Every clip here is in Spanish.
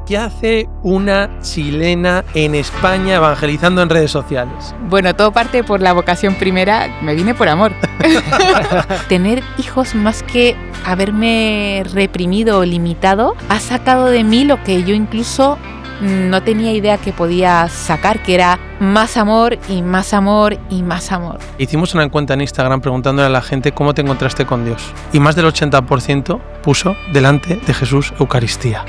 ¿qué hace una chilena en España evangelizando en redes sociales? Bueno, todo parte por la vocación primera, me vine por amor. Tener hijos, más que haberme reprimido o limitado, ha sacado de mí lo que yo incluso no tenía idea que podía sacar, que era más amor y más amor y más amor. Hicimos una encuesta en Instagram preguntándole a la gente cómo te encontraste con Dios. Y más del 80% puso delante de Jesús Eucaristía.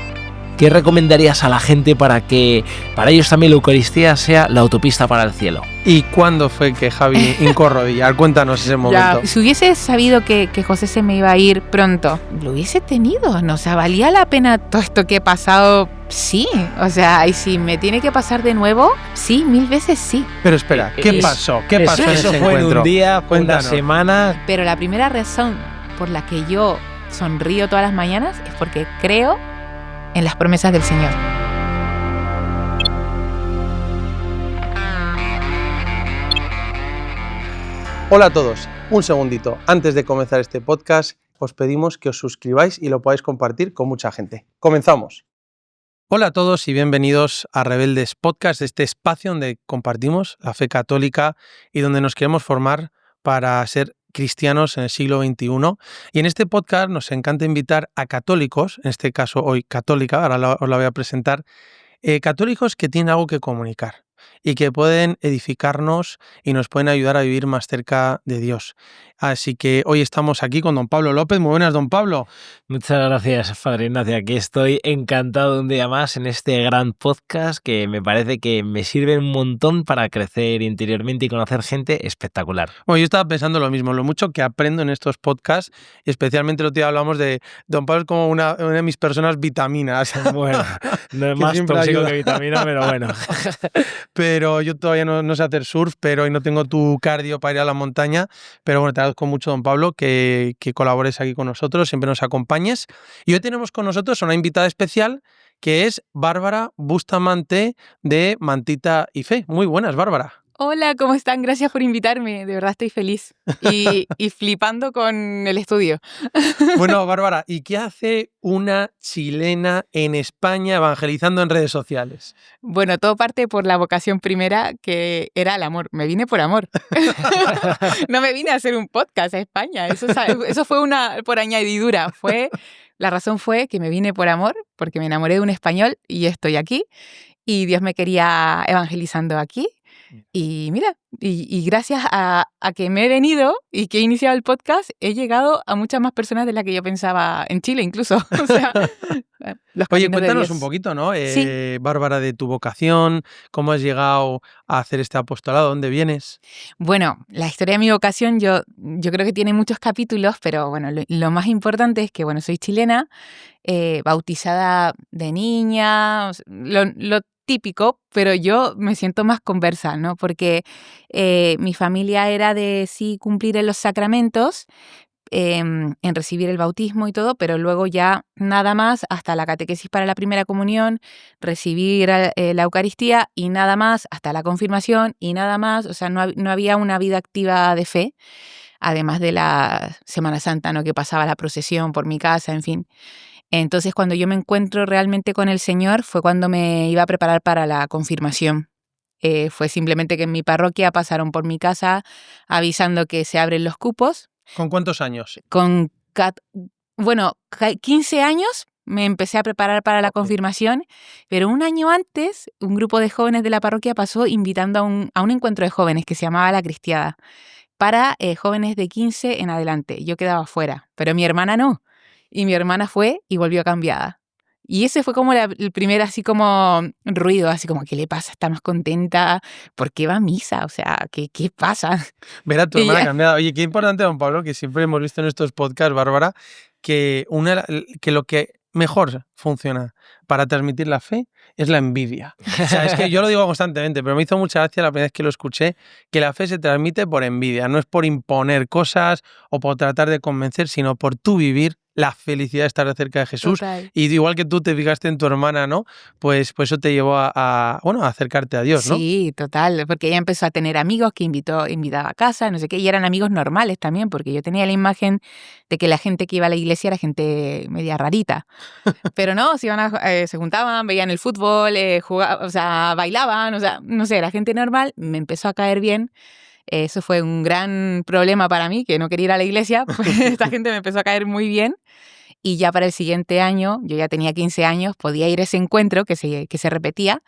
¿Qué recomendarías a la gente para que para ellos también la Eucaristía sea la autopista para el cielo? ¿Y cuándo fue que Javi hincó rodilla? Cuéntanos ese momento. Ya, si hubiese sabido que José se me iba a ir pronto, lo hubiese tenido, ¿no? O sea, ¿valía la pena todo esto que he pasado? Sí, o sea, y si me tiene que pasar de nuevo, sí, 1000 veces sí. Pero espera, ¿qué pasó? ¿Qué pasó en ese Eso fue encuentro? en un día, fue una Cuéntanos. semana. Pero la primera razón por la que yo sonrío todas las mañanas es porque creo en las promesas del Señor. Hola a todos, un segundito. Antes de comenzar este podcast, os pedimos que os suscribáis y lo podáis compartir con mucha gente. ¡Comenzamos! Hola a todos y bienvenidos a Rebeldes Podcast, este espacio donde compartimos la fe católica y donde nos queremos formar para ser cristianos en el siglo XXI. Y en este podcast nos encanta invitar a católicos, en este caso hoy católica, ahora os la voy a presentar, católicos que tienen algo que comunicar y que pueden edificarnos y nos pueden ayudar a vivir más cerca de Dios. Así que hoy estamos aquí con don Pablo López. Muy buenas, don Pablo. Muchas gracias, Padre Ignacio. Aquí estoy encantado un día más en este gran podcast que me parece que me sirve un montón para crecer interiormente y conocer gente espectacular. Bueno, yo estaba pensando lo mismo, lo mucho que aprendo en estos podcasts, y especialmente el otro día hablamos de don Pablo es como una de mis personas vitaminas. Bueno, no es Que más siempre tóxico ayuda. que vitamina, pero bueno. Pero yo todavía no sé hacer surf, pero hoy no tengo tu cardio para ir a la montaña. Pero bueno, te agradezco mucho, don Pablo, que colabores aquí con nosotros, siempre nos acompañes. Y hoy tenemos con nosotros a una invitada especial que es Bárbara Bustamante de Mantita y Fe. Muy buenas, Bárbara. Hola, ¿cómo están? Gracias por invitarme, de verdad estoy feliz y flipando con el estudio. Bueno, Bárbara, ¿y qué hace una chilena en España evangelizando en redes sociales? Bueno, todo parte por la vocación primera, que era el amor. Me vine por amor. No me vine a hacer un podcast a España. Eso fue por añadidura. La razón fue que me vine por amor, porque me enamoré de un español y estoy aquí. Y Dios me quería evangelizando aquí. Y mira, y gracias a que me he venido y que he iniciado el podcast, he llegado a muchas más personas de las que yo pensaba en Chile incluso. O sea, los Oye, caminos de cuéntanos Dios. un poquito, ¿no? Sí. Bárbara, de tu vocación, cómo has llegado a hacer este apostolado, ¿dónde vienes? Bueno, la historia de mi vocación yo creo que tiene muchos capítulos, pero bueno, lo más importante es que, bueno, soy chilena, bautizada de niña, o sea, lo típico, pero yo me siento más conversa, ¿no? Porque mi familia era de sí cumplir en los sacramentos, en recibir el bautismo y todo, pero luego ya nada más hasta la catequesis para la primera comunión, recibir la Eucaristía y nada más hasta la confirmación y nada más, o sea, no había una vida activa de fe, además de la Semana Santa, ¿no? Que pasaba la procesión por mi casa, en fin. Entonces, cuando yo me encuentro realmente con el Señor fue cuando me iba a preparar para la confirmación. Fue simplemente que en mi parroquia pasaron por mi casa avisando que se abren los cupos. ¿Con cuántos años? Con 15 años me empecé a preparar para la confirmación, pero un año antes un grupo de jóvenes de la parroquia pasó invitando a un encuentro de jóvenes que se llamaba La Cristiada, para jóvenes de 15 en adelante. Yo quedaba fuera, pero mi hermana no. Y mi hermana fue y volvió cambiada. Y ese fue como el primer así como ruido, así como, ¿qué le pasa? ¿Está más contenta? ¿Por qué va a misa? O sea, ¿qué pasa? Ver a tu Y hermana ya. cambiada. Oye, qué importante, don Pablo, que siempre hemos visto en estos podcasts, Bárbara, que lo que mejor funciona para transmitir la fe es la envidia. O sea, es que yo lo digo constantemente, pero me hizo mucha gracia la primera vez que lo escuché, que la fe se transmite por envidia, no es por imponer cosas o por tratar de convencer, sino por tú vivir la felicidad de estar cerca de Jesús. Total. Y igual que tú te fijaste en tu hermana, ¿no? Pues eso te llevó a acercarte a Dios, ¿no? Sí, total, porque ella empezó a tener amigos que invitaba a casa, no sé qué, y eran amigos normales también, porque yo tenía la imagen de que la gente que iba a la iglesia era gente media rarita. Pero no, se iban se juntaban, veían el fútbol, jugaban, o sea, bailaban, o sea, no sé, era gente normal, me empezó a caer bien. Eso fue un gran problema para mí, que no quería ir a la iglesia, pues esta gente me empezó a caer muy bien. Y ya para el siguiente año, yo ya tenía 15 años, podía ir a ese encuentro que se repetía.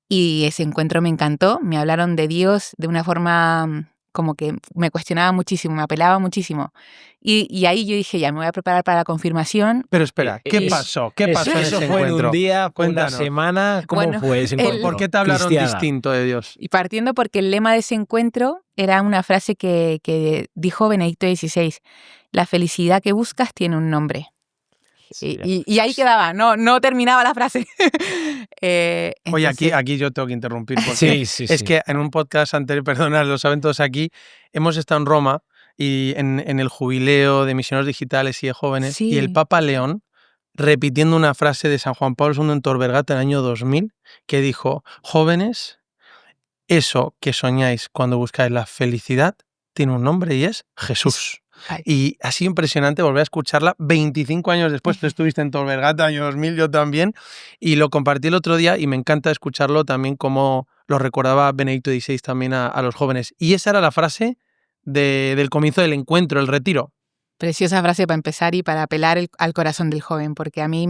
Y ese encuentro me encantó. Me hablaron de Dios de una forma como que me cuestionaba muchísimo, me apelaba muchísimo. Y ahí yo dije, ya me voy a preparar para la confirmación. Pero espera, ¿qué pasó? ¿Qué pasó en ¿Eso ese fue en encuentro? un día, fue una Cuéntanos. semana? ¿Cómo Bueno, fue ese encuentro? ¿Por qué te hablaron Cristiana. distinto de Dios? Y partiendo porque el lema de ese encuentro era una frase que dijo Benedicto XVI: la felicidad que buscas tiene un nombre. Sí, Y ahí quedaba, no terminaba la frase. Oye, Entonces, aquí yo tengo que interrumpir porque sí. es que en un podcast anterior, perdona, lo saben todos aquí, hemos estado en Roma y en el jubileo de misioneros digitales y de jóvenes, y el sí, Papa León, repitiendo una frase de San Juan Pablo II en Tor Vergata en el año 2000, que dijo: jóvenes, eso que soñáis cuando buscáis la felicidad tiene un nombre y es Jesús. ay, Y ha sido impresionante volver a escucharla 25 años después. Tú estuviste en Tor Vergata, año 2000, yo también, y lo compartí el otro día y me encanta escucharlo también como lo recordaba Benedicto XVI también a los jóvenes. Y esa era la frase del comienzo del encuentro, el retiro. preciosa frase para empezar y para apelar al corazón del joven, porque a mí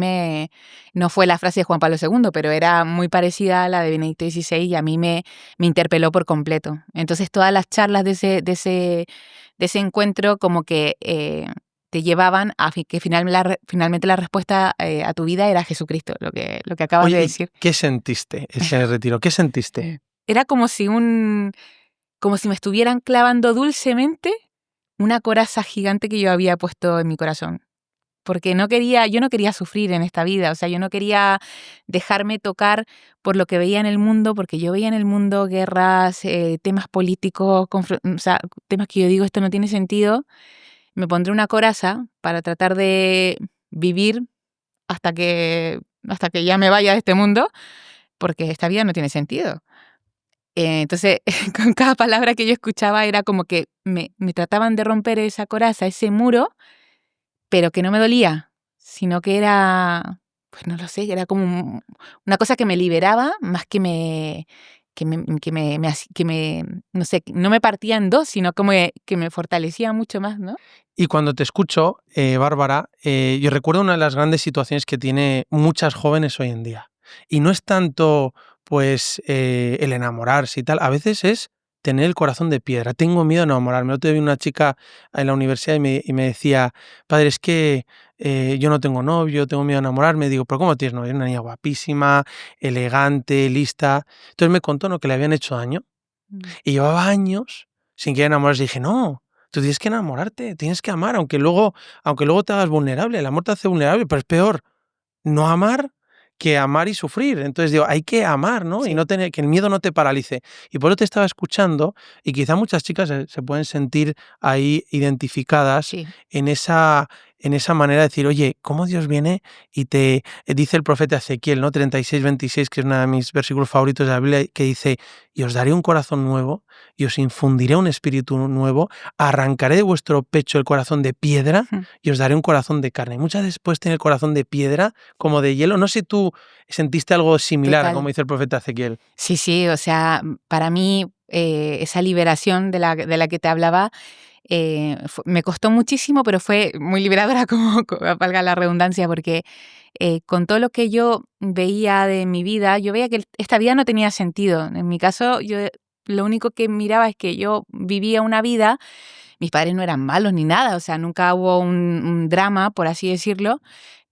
no fue la frase de Juan Pablo II, pero era muy parecida a la de Benedicto XVI y a mí me interpeló por completo. Entonces todas las charlas de ese encuentro como que te llevaban a que finalmente la respuesta a tu vida era Jesucristo, lo que acabas Oye, de ¿y decir. qué sentiste ese retiro? ¿Qué sentiste? Era como si me estuvieran clavando dulcemente una coraza gigante que yo había puesto en mi corazón. Porque yo no quería sufrir en esta vida, o sea, yo no quería dejarme tocar por lo que veía en el mundo, porque yo veía en el mundo guerras, temas políticos, o sea, temas que yo digo, esto no tiene sentido. Me pondré una coraza para tratar de vivir hasta que ya me vaya de este mundo, porque esta vida no tiene sentido. Entonces, con cada palabra que yo escuchaba era como que me trataban de romper esa coraza, ese muro, pero que no me dolía, sino que era, pues no lo sé, era como una cosa que me liberaba más no sé, no me partía en dos, sino como que me fortalecía mucho más, ¿no? Y cuando te escucho, Bárbara, yo recuerdo una de las grandes situaciones que tiene muchas jóvenes hoy en día. Y no es tanto, pues, el enamorarse y tal. A veces es tener el corazón de piedra. Tengo miedo de enamorarme. Otro día vi una chica en la universidad y me decía: padre, es que yo no tengo novio, tengo miedo de enamorarme. Digo: ¿pero cómo tienes novio? Era una niña guapísima, elegante, lista. Entonces me contó, ¿no?, que le habían hecho daño. Y llevaba años sin querer enamorarse. Y dije: no, tú tienes que enamorarte, tienes que amar, aunque luego te hagas vulnerable. El amor te hace vulnerable, pero es peor no amar que amar y sufrir. Entonces digo, hay que amar, ¿no? Y Sí. no tener, que el miedo no te paralice. Y por eso te estaba escuchando, y quizá muchas chicas se pueden sentir ahí identificadas Sí. en esa manera de decir: oye, ¿cómo Dios viene y te dice el profeta Ezequiel, ¿no? 36:26, que es uno de mis versículos favoritos de la Biblia, que dice: y os daré un corazón nuevo y os infundiré un espíritu nuevo, arrancaré de vuestro pecho el corazón de piedra y os daré un corazón de carne. Muchas veces puedes tener el corazón de piedra, como de hielo. No sé si tú sentiste algo similar, Total. como dice el profeta Ezequiel. Sí, o sea, para mí esa liberación de la que te hablaba me costó muchísimo, pero fue muy liberadora, como valga la redundancia, porque con todo lo que yo veía de mi vida, yo veía que esta vida no tenía sentido. En mi caso, yo lo único que miraba es que yo vivía una vida, mis padres no eran malos ni nada, o sea, nunca hubo un drama, por así decirlo,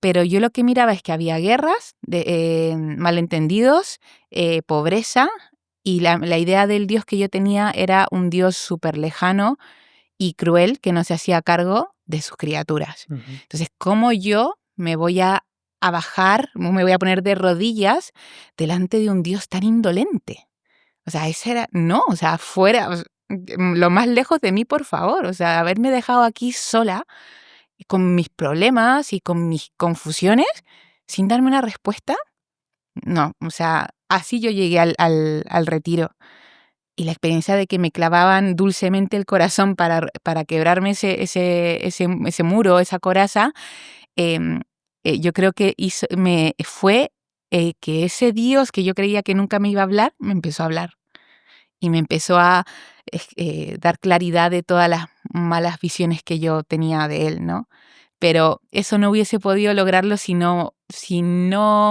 pero yo lo que miraba es que había guerras, malentendidos, pobreza, y la idea del Dios que yo tenía era un Dios súper lejano y cruel que no se hacía cargo de sus criaturas. Entonces, ¿cómo yo me voy a bajar, me voy a poner de rodillas delante de un Dios tan indolente? O sea, o sea, fuera, lo más lejos de mí, por favor. O sea, haberme dejado aquí sola con mis problemas y con mis confusiones sin darme una respuesta. No, o sea, así yo llegué al retiro. Y la experiencia de que me clavaban dulcemente el corazón para quebrarme ese muro, esa coraza, yo creo que fue que ese Dios que yo creía que nunca me iba a hablar, me empezó a hablar. Y me empezó a dar claridad de todas las malas visiones que yo tenía de él, ¿no? Pero eso no hubiese podido lograrlo si no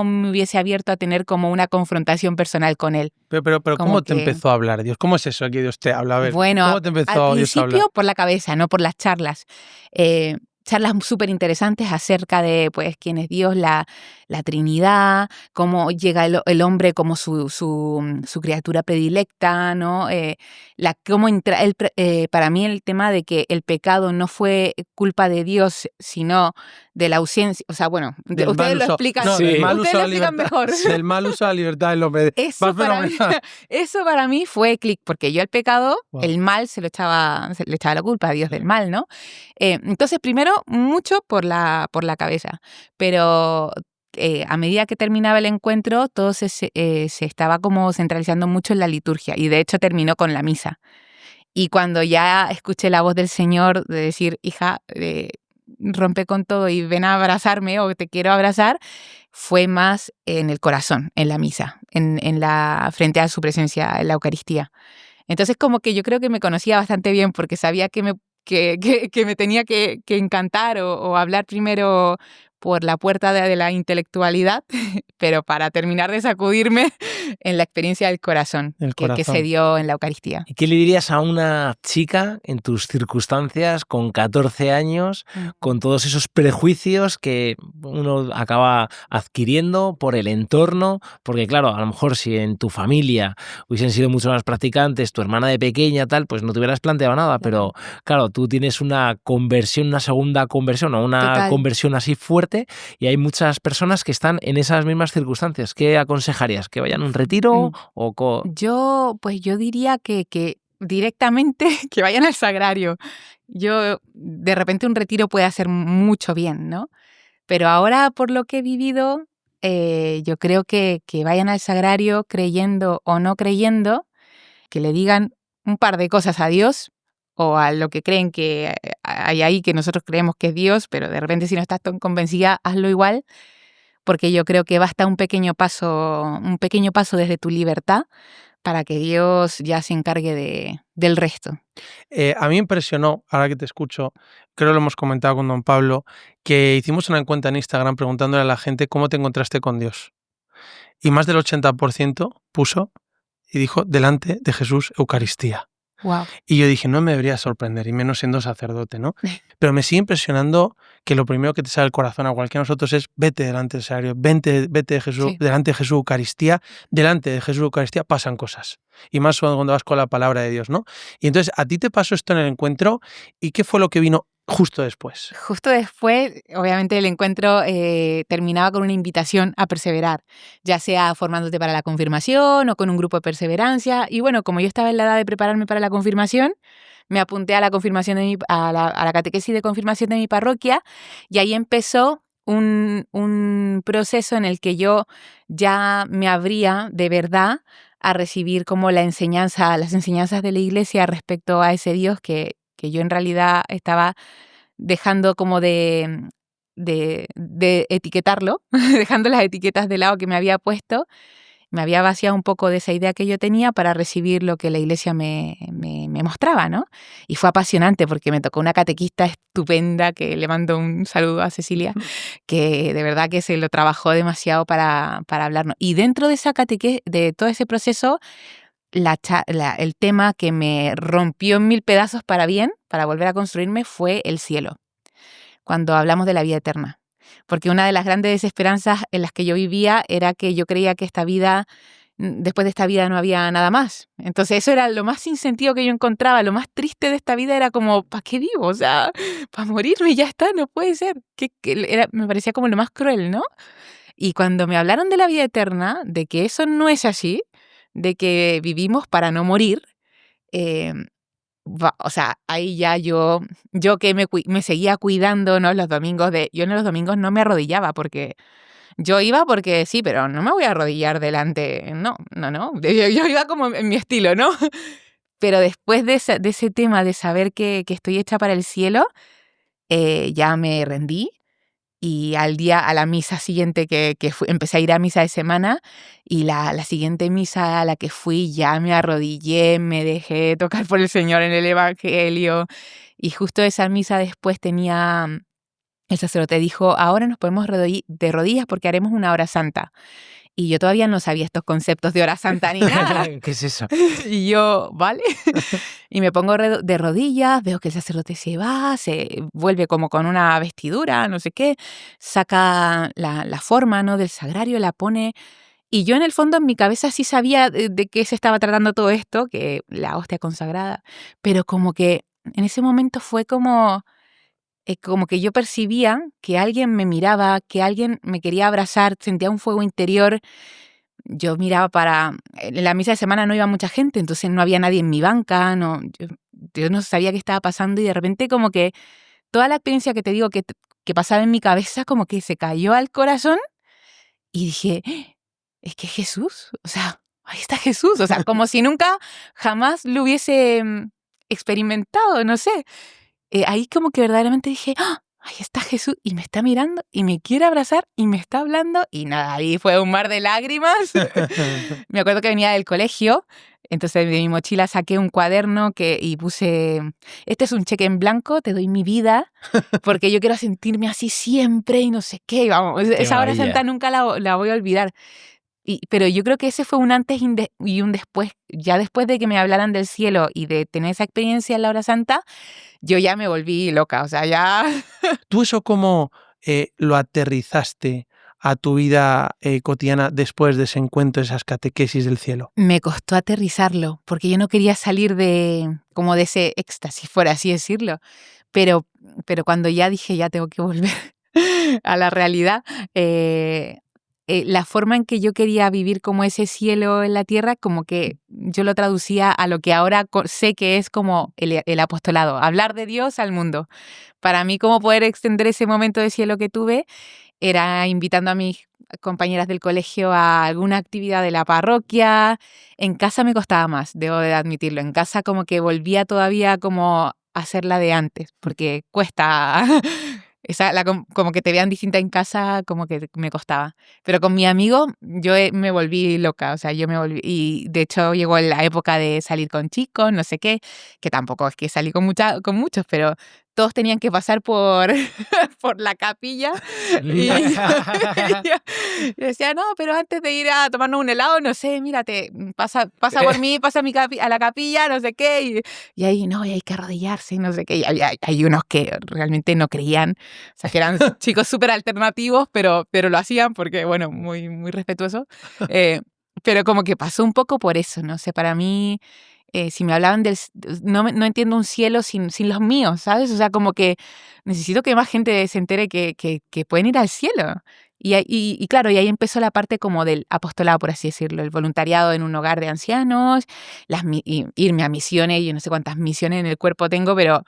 me hubiese abierto a tener como una confrontación personal con él. Pero Como ¿cómo te que, empezó a hablar Dios? ¿Cómo es eso que Dios te habla? A ver, bueno, ¿cómo te al empezó Dios a hablar? principio por la cabeza, no por las charlas. Charlas súper interesantes acerca de, pues, quién es Dios, la Trinidad, cómo llega el hombre como su criatura predilecta, ¿no? Para mí el tema de que el pecado no fue culpa de Dios, sino de la ausencia, o sea, bueno, Del ustedes mal lo uso, explican, no, del mal ustedes uso lo de la explican libertad, mejor. del mal uso de la libertad del hombre. Eso Va para mí, fenomenal. eso para mí fue clic, porque yo al pecado, Wow. el mal le echaba la culpa a Dios del mal, ¿no? Entonces, primero, mucho por la cabeza, pero a medida que terminaba el encuentro, todo se estaba como centralizando mucho en la liturgia, y de hecho terminó con la misa. Y cuando ya escuché la voz del Señor de decir, hija, rompe con todo y ven a abrazarme o te quiero abrazar, fue más en el corazón, en la misa, frente a su presencia en la Eucaristía. Entonces como que yo creo que me conocía bastante bien porque sabía que me tenía que encantar o hablar primero por la puerta de la intelectualidad, pero para terminar de sacudirme en la experiencia del corazón El que se corazón. dio en la Eucaristía. ¿Y qué le dirías a una chica en tus circunstancias con 14 años, con todos esos prejuicios que uno acaba adquiriendo por el entorno? Porque claro, a lo mejor si en tu familia hubiesen sido mucho más practicantes, tu hermana de pequeña tal, pues no te hubieras planteado nada, pero claro, tú tienes una conversión, una segunda conversión o una Total. conversión así fuerte y hay muchas personas que están en esas mismas circunstancias. ¿Qué aconsejarías? ¿Que vayan a un retiro o Yo diría que directamente que vayan al sagrario. De repente un retiro puede hacer mucho bien, ¿no? Pero ahora, por lo que he vivido, yo creo que vayan al sagrario creyendo o no creyendo, que le digan un par de cosas a Dios o a lo que creen que hay ahí que nosotros creemos que es Dios, pero de repente si no estás tan convencida, hazlo igual, porque yo creo que basta un pequeño paso desde tu libertad para que Dios ya se encargue del resto. A mí me impresionó, ahora que te escucho, creo que lo hemos comentado con don Pablo, que hicimos una encuesta en Instagram preguntándole a la gente cómo te encontraste con Dios. Y más del 80% puso y dijo, delante de Jesús, Eucaristía. Wow. Y yo dije, no me debería sorprender, y menos siendo sacerdote, ¿no? Pero me sigue impresionando que lo primero que te sale al corazón a cualquiera de nosotros es vete delante del sagrario, vete de Jesús, Sí. delante de Jesús Eucaristía, delante de Jesús Eucaristía pasan cosas. Y más cuando vas con la palabra de Dios, ¿no? Y entonces, ¿a ti te pasó esto en el encuentro? ¿Y qué fue lo que vino justo después? Justo después, obviamente, el encuentro terminaba con una invitación a perseverar, ya sea formándote para la confirmación o con un grupo de perseverancia. Y bueno, como yo estaba en la edad de prepararme para la confirmación, me apunté a la confirmación a la catequesis de confirmación de mi parroquia y ahí empezó un proceso en el que yo ya me abría de verdad a recibir como las enseñanzas de la Iglesia respecto a ese Dios que yo en realidad estaba dejando como de etiquetarlo, dejando las etiquetas de lado que me había puesto. Me había vaciado un poco de esa idea que yo tenía para recibir lo que la Iglesia me mostraba, ¿no? Y fue apasionante porque me tocó una catequista estupenda, que le mando un saludo a Cecilia, que de verdad que se lo trabajó demasiado para hablarnos. Y dentro de esa de todo ese proceso, el tema que me rompió en 1000 pedazos para bien, para volver a construirme, fue el cielo, cuando hablamos de la vida eterna. Porque una de las grandes desesperanzas en las que yo vivía era que yo creía que después de esta vida no había nada más. Entonces eso era lo más sin sentido que yo encontraba, lo más triste de esta vida era como, ¿para qué vivo? O sea, para morirme y ya está, no puede ser. Me parecía como lo más cruel, ¿no? Y cuando me hablaron de la vida eterna, de que eso no es así, de que vivimos para no morir, o sea, ahí ya yo que me seguía cuidando, ¿no? Yo en los domingos no me arrodillaba porque yo iba porque sí, pero no me voy a arrodillar delante, no. Yo iba como en mi estilo, ¿no? Pero después de ese tema de saber que estoy hecha para el cielo, ya me rendí Y a la misa siguiente que empecé a ir a misa de semana, y la siguiente misa a la que fui ya me arrodillé, me dejé tocar por el Señor en el Evangelio. Y justo esa misa después el sacerdote dijo, ahora nos ponemos de rodillas porque haremos una hora santa. Y yo todavía no sabía estos conceptos de hora santa ni nada. ¿Qué es eso? Y yo, ¿vale? Y me pongo de rodillas, veo que el sacerdote se va, se vuelve como con una vestidura, no sé qué, saca la forma, ¿no?, del sagrario, la pone. Y yo en el fondo en mi cabeza sí sabía de qué se estaba tratando todo esto, que la hostia consagrada, pero como que en ese momento fue como que yo percibía que alguien me miraba, que alguien me quería abrazar, sentía un fuego interior. Yo miraba en la misa de semana no iba mucha gente, entonces no había nadie en mi banca, yo no sabía qué estaba pasando, y de repente como que toda la experiencia que te digo que pasaba en mi cabeza como que se cayó al corazón, y dije, es que Jesús, o sea, ahí está Jesús, o sea, como si nunca jamás lo hubiese experimentado, no sé. Ahí como que verdaderamente dije, ¡ah! Ahí está Jesús y me está mirando y me quiere abrazar y me está hablando, y nada, ahí fue un mar de lágrimas. Me acuerdo que venía del colegio, entonces de mi mochila saqué un cuaderno y puse, este es un cheque en blanco, te doy mi vida, porque yo quiero sentirme así siempre y no sé qué. Y vamos, esa hora maravilla. santa nunca la voy a olvidar. Pero yo creo que ese fue un antes y un después. Ya después de que me hablaran del cielo y de tener esa experiencia en la hora santa, yo ya me volví loca, o sea, ya... ¿Tú eso cómo lo aterrizaste a tu vida cotidiana después de ese encuentro, esas catequesis del cielo? Me costó aterrizarlo, porque yo no quería salir como de ese éxtasis, por así decirlo. Pero cuando ya dije, ya tengo que volver a la realidad, la forma en que yo quería vivir como ese cielo en la tierra, como que yo lo traducía a lo que ahora sé que es como el apostolado, hablar de Dios al mundo. Para mí, cómo poder extender ese momento de cielo que tuve era invitando a mis compañeras del colegio a alguna actividad de la parroquia. En casa me costaba más, debo de admitirlo. En casa como que volvía todavía como a hacerla de antes, porque cuesta... como que te vean distinta en casa, como que me costaba. Pero con mi amigo yo me volví loca, o sea, yo me volví... Y de hecho llegó la época de salir con chicos, no sé qué, que tampoco es que salí con muchos, pero todos tenían que pasar por, por la capilla. Y yo decía, no, pero antes de ir a tomarnos un helado, no sé, mírate, pasa por mí, pasa a la capilla, no sé qué. Y ahí, no, y hay que arrodillarse, no sé qué. Y hay unos que realmente no creían, o sea, que eran chicos súper alternativos, pero lo hacían porque, bueno, muy, muy respetuoso. Pero como que pasó un poco por eso, no sé, para mí... si me hablaban no entiendo un cielo sin los míos, ¿sabes? O sea, como que necesito que más gente se entere que pueden ir al cielo. Y claro, y ahí empezó la parte como del apostolado, por así decirlo, el voluntariado en un hogar de ancianos, irme a misiones. Yo no sé cuántas misiones en el cuerpo tengo, pero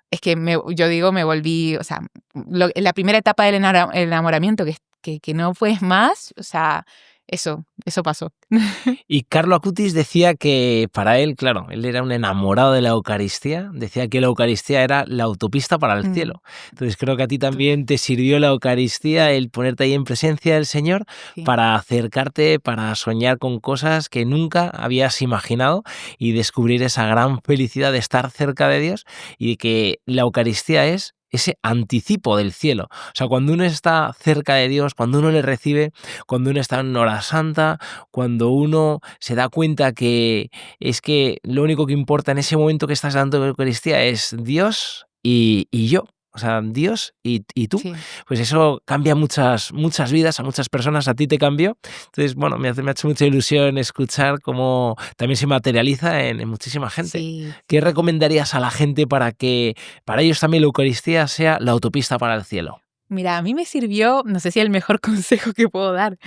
es que yo digo, me volví, o sea, la primera etapa del enamoramiento, que no puedes más, o sea, eso pasó. Y Carlo Acutis decía que para él, claro, él era un enamorado de la Eucaristía, decía que la Eucaristía era la autopista para el cielo. Entonces creo que a ti también te sirvió la Eucaristía, el ponerte ahí en presencia del Señor, Sí. para acercarte, para soñar con cosas que nunca habías imaginado y descubrir esa gran felicidad de estar cerca de Dios, y de que la Eucaristía es ese anticipo del cielo. O sea, cuando uno está cerca de Dios, cuando uno le recibe, cuando uno está en hora santa, cuando uno se da cuenta que es que lo único que importa en ese momento que estás dando la Eucaristía es Dios y yo. O sea, Dios y tú. Sí. Pues eso cambia muchas vidas, a muchas personas. A ti te cambió. Entonces, bueno, me ha hecho mucha ilusión escuchar cómo también se materializa en muchísima gente. Sí. ¿Qué recomendarías a la gente para que para ellos también la Eucaristía sea la autopista para el cielo? Mira, a mí me sirvió, no sé si el mejor consejo que puedo dar,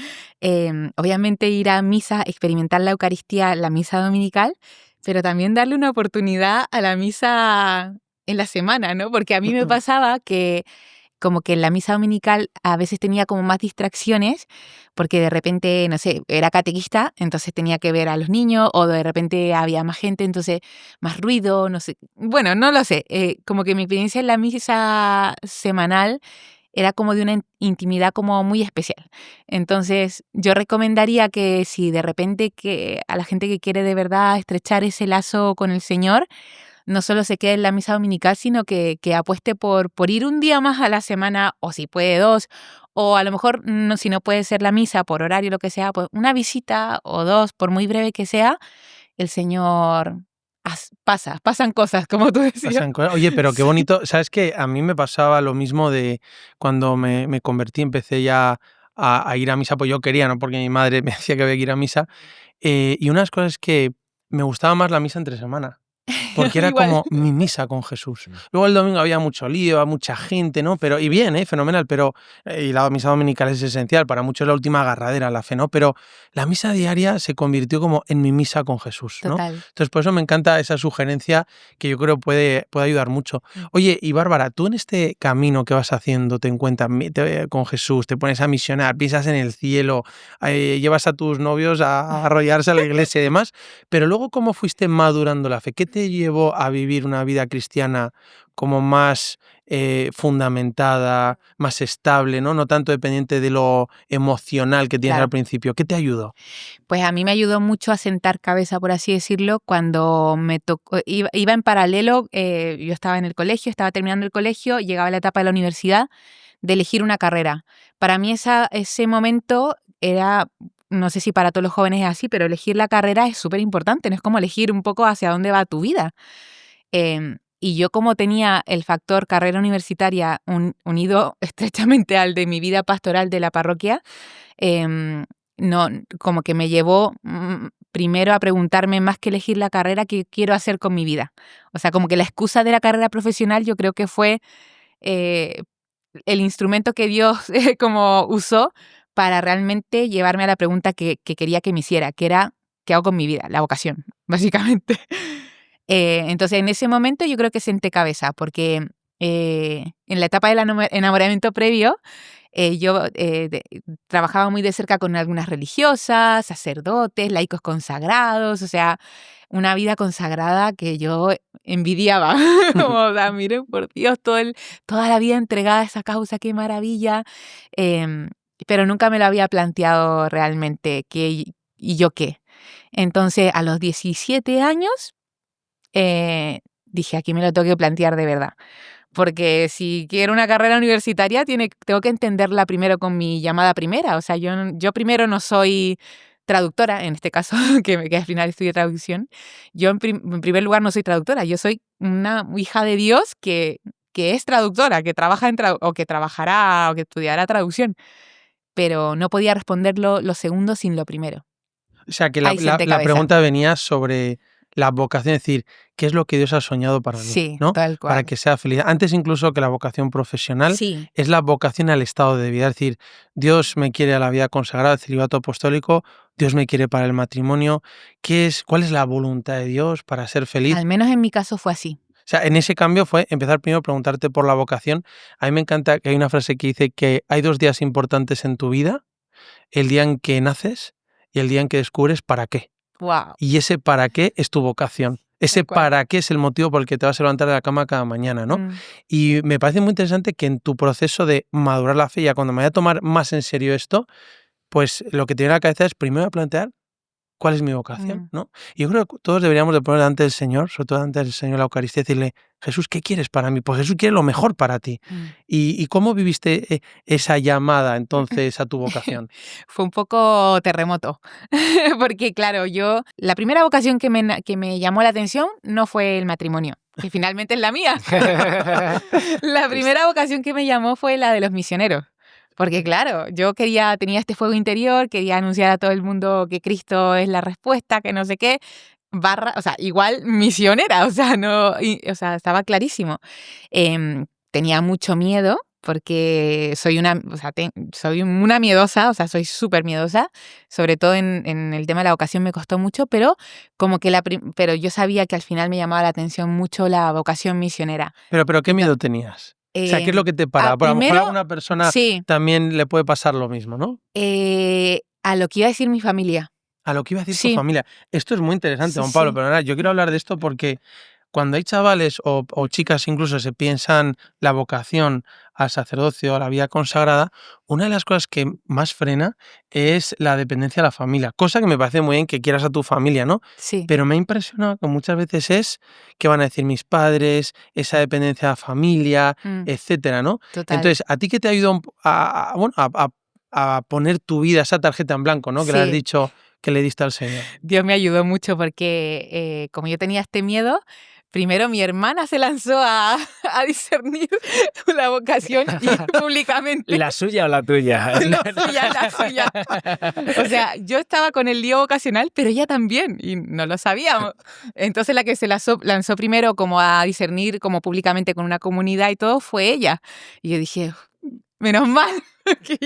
obviamente ir a misa, experimentar la Eucaristía, la misa dominical, pero también darle una oportunidad a la misa en la semana, ¿no? Porque a mí me pasaba que como que en la misa dominical a veces tenía como más distracciones, porque de repente, no sé, era catequista, entonces tenía que ver a los niños, o de repente había más gente, entonces más ruido, no sé. Bueno, no lo sé, como que mi experiencia en la misa semanal era como de una intimidad como muy especial. Entonces, yo recomendaría que si de repente que a la gente que quiere de verdad estrechar ese lazo con el Señor, no solo se quede en la misa dominical, sino que apueste por ir un día más a la semana, o si puede 2, o a lo mejor no, si no puede ser la misa por horario, lo que sea, pues una visita o 2, por muy breve que sea, el Señor pasan cosas, como tú decías. Oye, pero qué Sí. bonito. ¿Sabes qué? A mí me pasaba lo mismo de cuando me convertí, empecé ya a ir a misa, pues yo quería, ¿no? Porque mi madre me decía que había que ir a misa. Y una de las cosas es que me gustaba más la misa entre semana. Porque era Igual. como mi misa con Jesús. Luego el domingo había mucho lío, había mucha gente, ¿no? Pero, y bien, fenomenal, pero y la misa dominical es esencial, para muchos es la última agarradera a la fe, ¿no? Pero la misa diaria se convirtió como en mi misa con Jesús, ¿no? Total. Entonces, por eso me encanta esa sugerencia que yo creo puede ayudar mucho. Oye, y Bárbara, tú en este camino que vas haciendo, te encuentras con Jesús, te pones a misionar, piensas en el cielo, llevas a tus novios a arrollarse a la iglesia y demás, pero luego, ¿cómo fuiste madurando la fe? ¿Qué te llevó a vivir una vida cristiana como más fundamentada, más estable, ¿no? No tanto dependiente de lo emocional que tienes Claro. al principio? ¿Qué te ayudó? Pues a mí me ayudó mucho a sentar cabeza, por así decirlo, cuando me tocó, iba en paralelo, yo estaba en el colegio, estaba terminando el colegio, llegaba la etapa de la universidad, de elegir una carrera. Para mí ese momento era, no sé si para todos los jóvenes es así, pero elegir la carrera es súper importante, no es como elegir un poco hacia dónde va tu vida. Y yo como tenía el factor carrera universitaria unido estrechamente al de mi vida pastoral de la parroquia, no, como que me llevó primero a preguntarme más que elegir la carrera que quiero hacer con mi vida. O sea, como que la excusa de la carrera profesional yo creo que fue el instrumento que Dios como usó para realmente llevarme a la pregunta que quería que me hiciera, que era, ¿qué hago con mi vida? La vocación, básicamente. Entonces, en ese momento yo creo que senté cabeza, porque en la etapa del enamoramiento previo, yo trabajaba muy de cerca con algunas religiosas, sacerdotes, laicos consagrados, o sea, una vida consagrada que yo envidiaba. O sea, miren, por Dios, toda la vida entregada a esa causa, qué maravilla. Pero nunca me lo había planteado realmente, ¿y yo qué? Entonces, a los 17 años, dije, aquí me lo tengo que plantear de verdad. Porque si quiero una carrera universitaria, tengo que entenderla primero con mi llamada primera. O sea, yo primero no soy traductora, en este caso, que al final estudié traducción. Yo en primer lugar no soy traductora, yo soy una hija de Dios que es traductora, que trabaja o que trabajará o que estudiará traducción. Pero no podía responder lo segundo sin lo primero. O sea, que Ahí senté la cabeza. pregunta venía sobre la vocación, es decir, ¿qué es lo que Dios ha soñado para mí? Sí, ¿no? tal Para cual. que sea feliz. Antes incluso que la vocación profesional, Sí, es la vocación al estado de vida. Es decir, Dios me quiere a la vida consagrada, al celibato apostólico, Dios me quiere para el matrimonio. ¿Cuál es la voluntad de Dios para ser feliz? al menos en mi caso fue así. O sea, en ese cambio fue empezar primero a preguntarte por la vocación. A mí me encanta que hay una frase que dice que hay 2 días importantes en tu vida, el día en que naces y el día en que descubres para qué. Wow, Y ese para qué es tu vocación. Ese tal cual. para qué es el motivo por el que te vas a levantar de la cama cada mañana, ¿no? Mm. Y me parece muy interesante que en tu proceso de madurar la fe, ya cuando me voy a tomar más en serio esto, pues lo que te viene a la cabeza es primero a plantear cuál es mi vocación, ¿no? Y yo creo que todos deberíamos de poner delante del Señor, sobre todo delante del Señor la Eucaristía, y decirle, Jesús, ¿qué quieres para mí? Pues Jesús quiere lo mejor para ti. ¿Y cómo viviste esa llamada entonces a tu vocación? Fue un poco terremoto, porque claro, la primera vocación que me llamó la atención no fue el matrimonio, que finalmente es la mía. La primera vocación que me llamó fue la de los misioneros. Porque claro, yo tenía este fuego interior, quería anunciar a todo el mundo que Cristo es la respuesta, que no sé qué, o sea, igual misionera, o sea, no, o sea, estaba clarísimo. Tenía mucho miedo porque soy soy una miedosa, o sea, soy súper miedosa, sobre todo en el tema de la vocación me costó mucho, pero como que pero yo sabía que al final me llamaba la atención mucho la vocación misionera. Pero ¿qué miedo tenías? O sea, ¿qué es lo que te para? Porque a lo mejor a alguna persona sí, también le puede pasar lo mismo, ¿no? a lo que iba a decir mi familia. A lo que iba a decir tu Sí, familia. Esto es muy interesante, sí, Juan Pablo, sí. pero nada, yo quiero hablar de esto porque cuando hay chavales o chicas incluso se piensan la vocación al sacerdocio, a la vida consagrada, una de las cosas que más frena es la dependencia de la familia, cosa que me parece muy bien que quieras a tu familia, ¿no? Sí. Pero me ha impresionado que muchas veces es que van a decir mis padres, esa dependencia de la familia, etcétera, ¿no? Total. Entonces, ¿a ti qué te ha ayudado a poner tu vida, esa tarjeta en blanco, ¿no? Que le has Sí. dicho que le diste al Señor. Dios me ayudó mucho porque como yo tenía este miedo, primero mi hermana se lanzó a discernir la vocación y públicamente. ¿La suya o la tuya? La suya. O sea, yo estaba con el lío vocacional, pero ella también, y no lo sabíamos. Entonces la que se lanzó primero como a discernir como públicamente con una comunidad y todo fue ella. Y yo dije, menos mal, que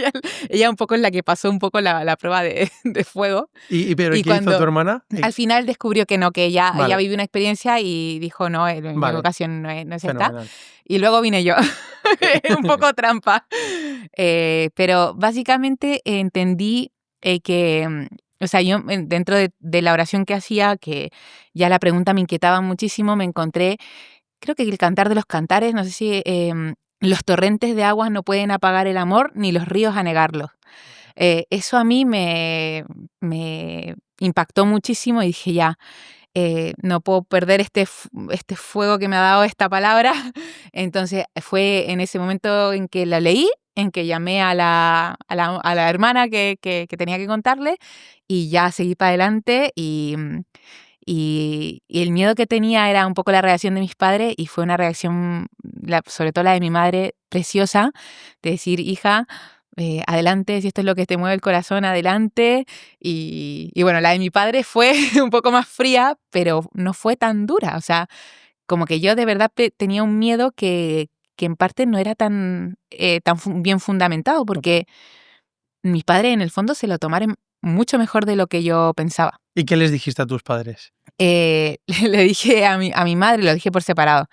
ella un poco es la que pasó un poco la prueba de fuego. ¿Pero qué hizo tu hermana? Al final descubrió que no, que ella Vale. vivió una experiencia y dijo, no, mi Vale. vocación no es esta. Fenomenal. Y luego vine yo, un poco trampa. Pero básicamente entendí que, o sea, yo dentro de la oración que hacía, que ya la pregunta me inquietaba muchísimo, me encontré, creo que el Cantar de los Cantares, no sé si los torrentes de aguas no pueden apagar el amor, ni los ríos anegarlo. Eso a mí me impactó muchísimo y dije, ya, no puedo perder este fuego que me ha dado esta palabra. Entonces fue en ese momento en que la leí, en que llamé a la hermana que tenía que contarle y ya seguí para adelante y el miedo que tenía era un poco la reacción de mis padres y fue una reacción, sobre todo la de mi madre, preciosa, de decir, hija, adelante, si esto es lo que te mueve el corazón, adelante. Y bueno, la de mi padre fue un poco más fría, pero no fue tan dura. O sea, como que yo de verdad tenía un miedo que en parte no era tan bien fundamentado, porque mis padres en el fondo se lo tomaron mucho mejor de lo que yo pensaba. ¿Y qué les dijiste a tus padres? Le dije a mi madre, lo dije por separado.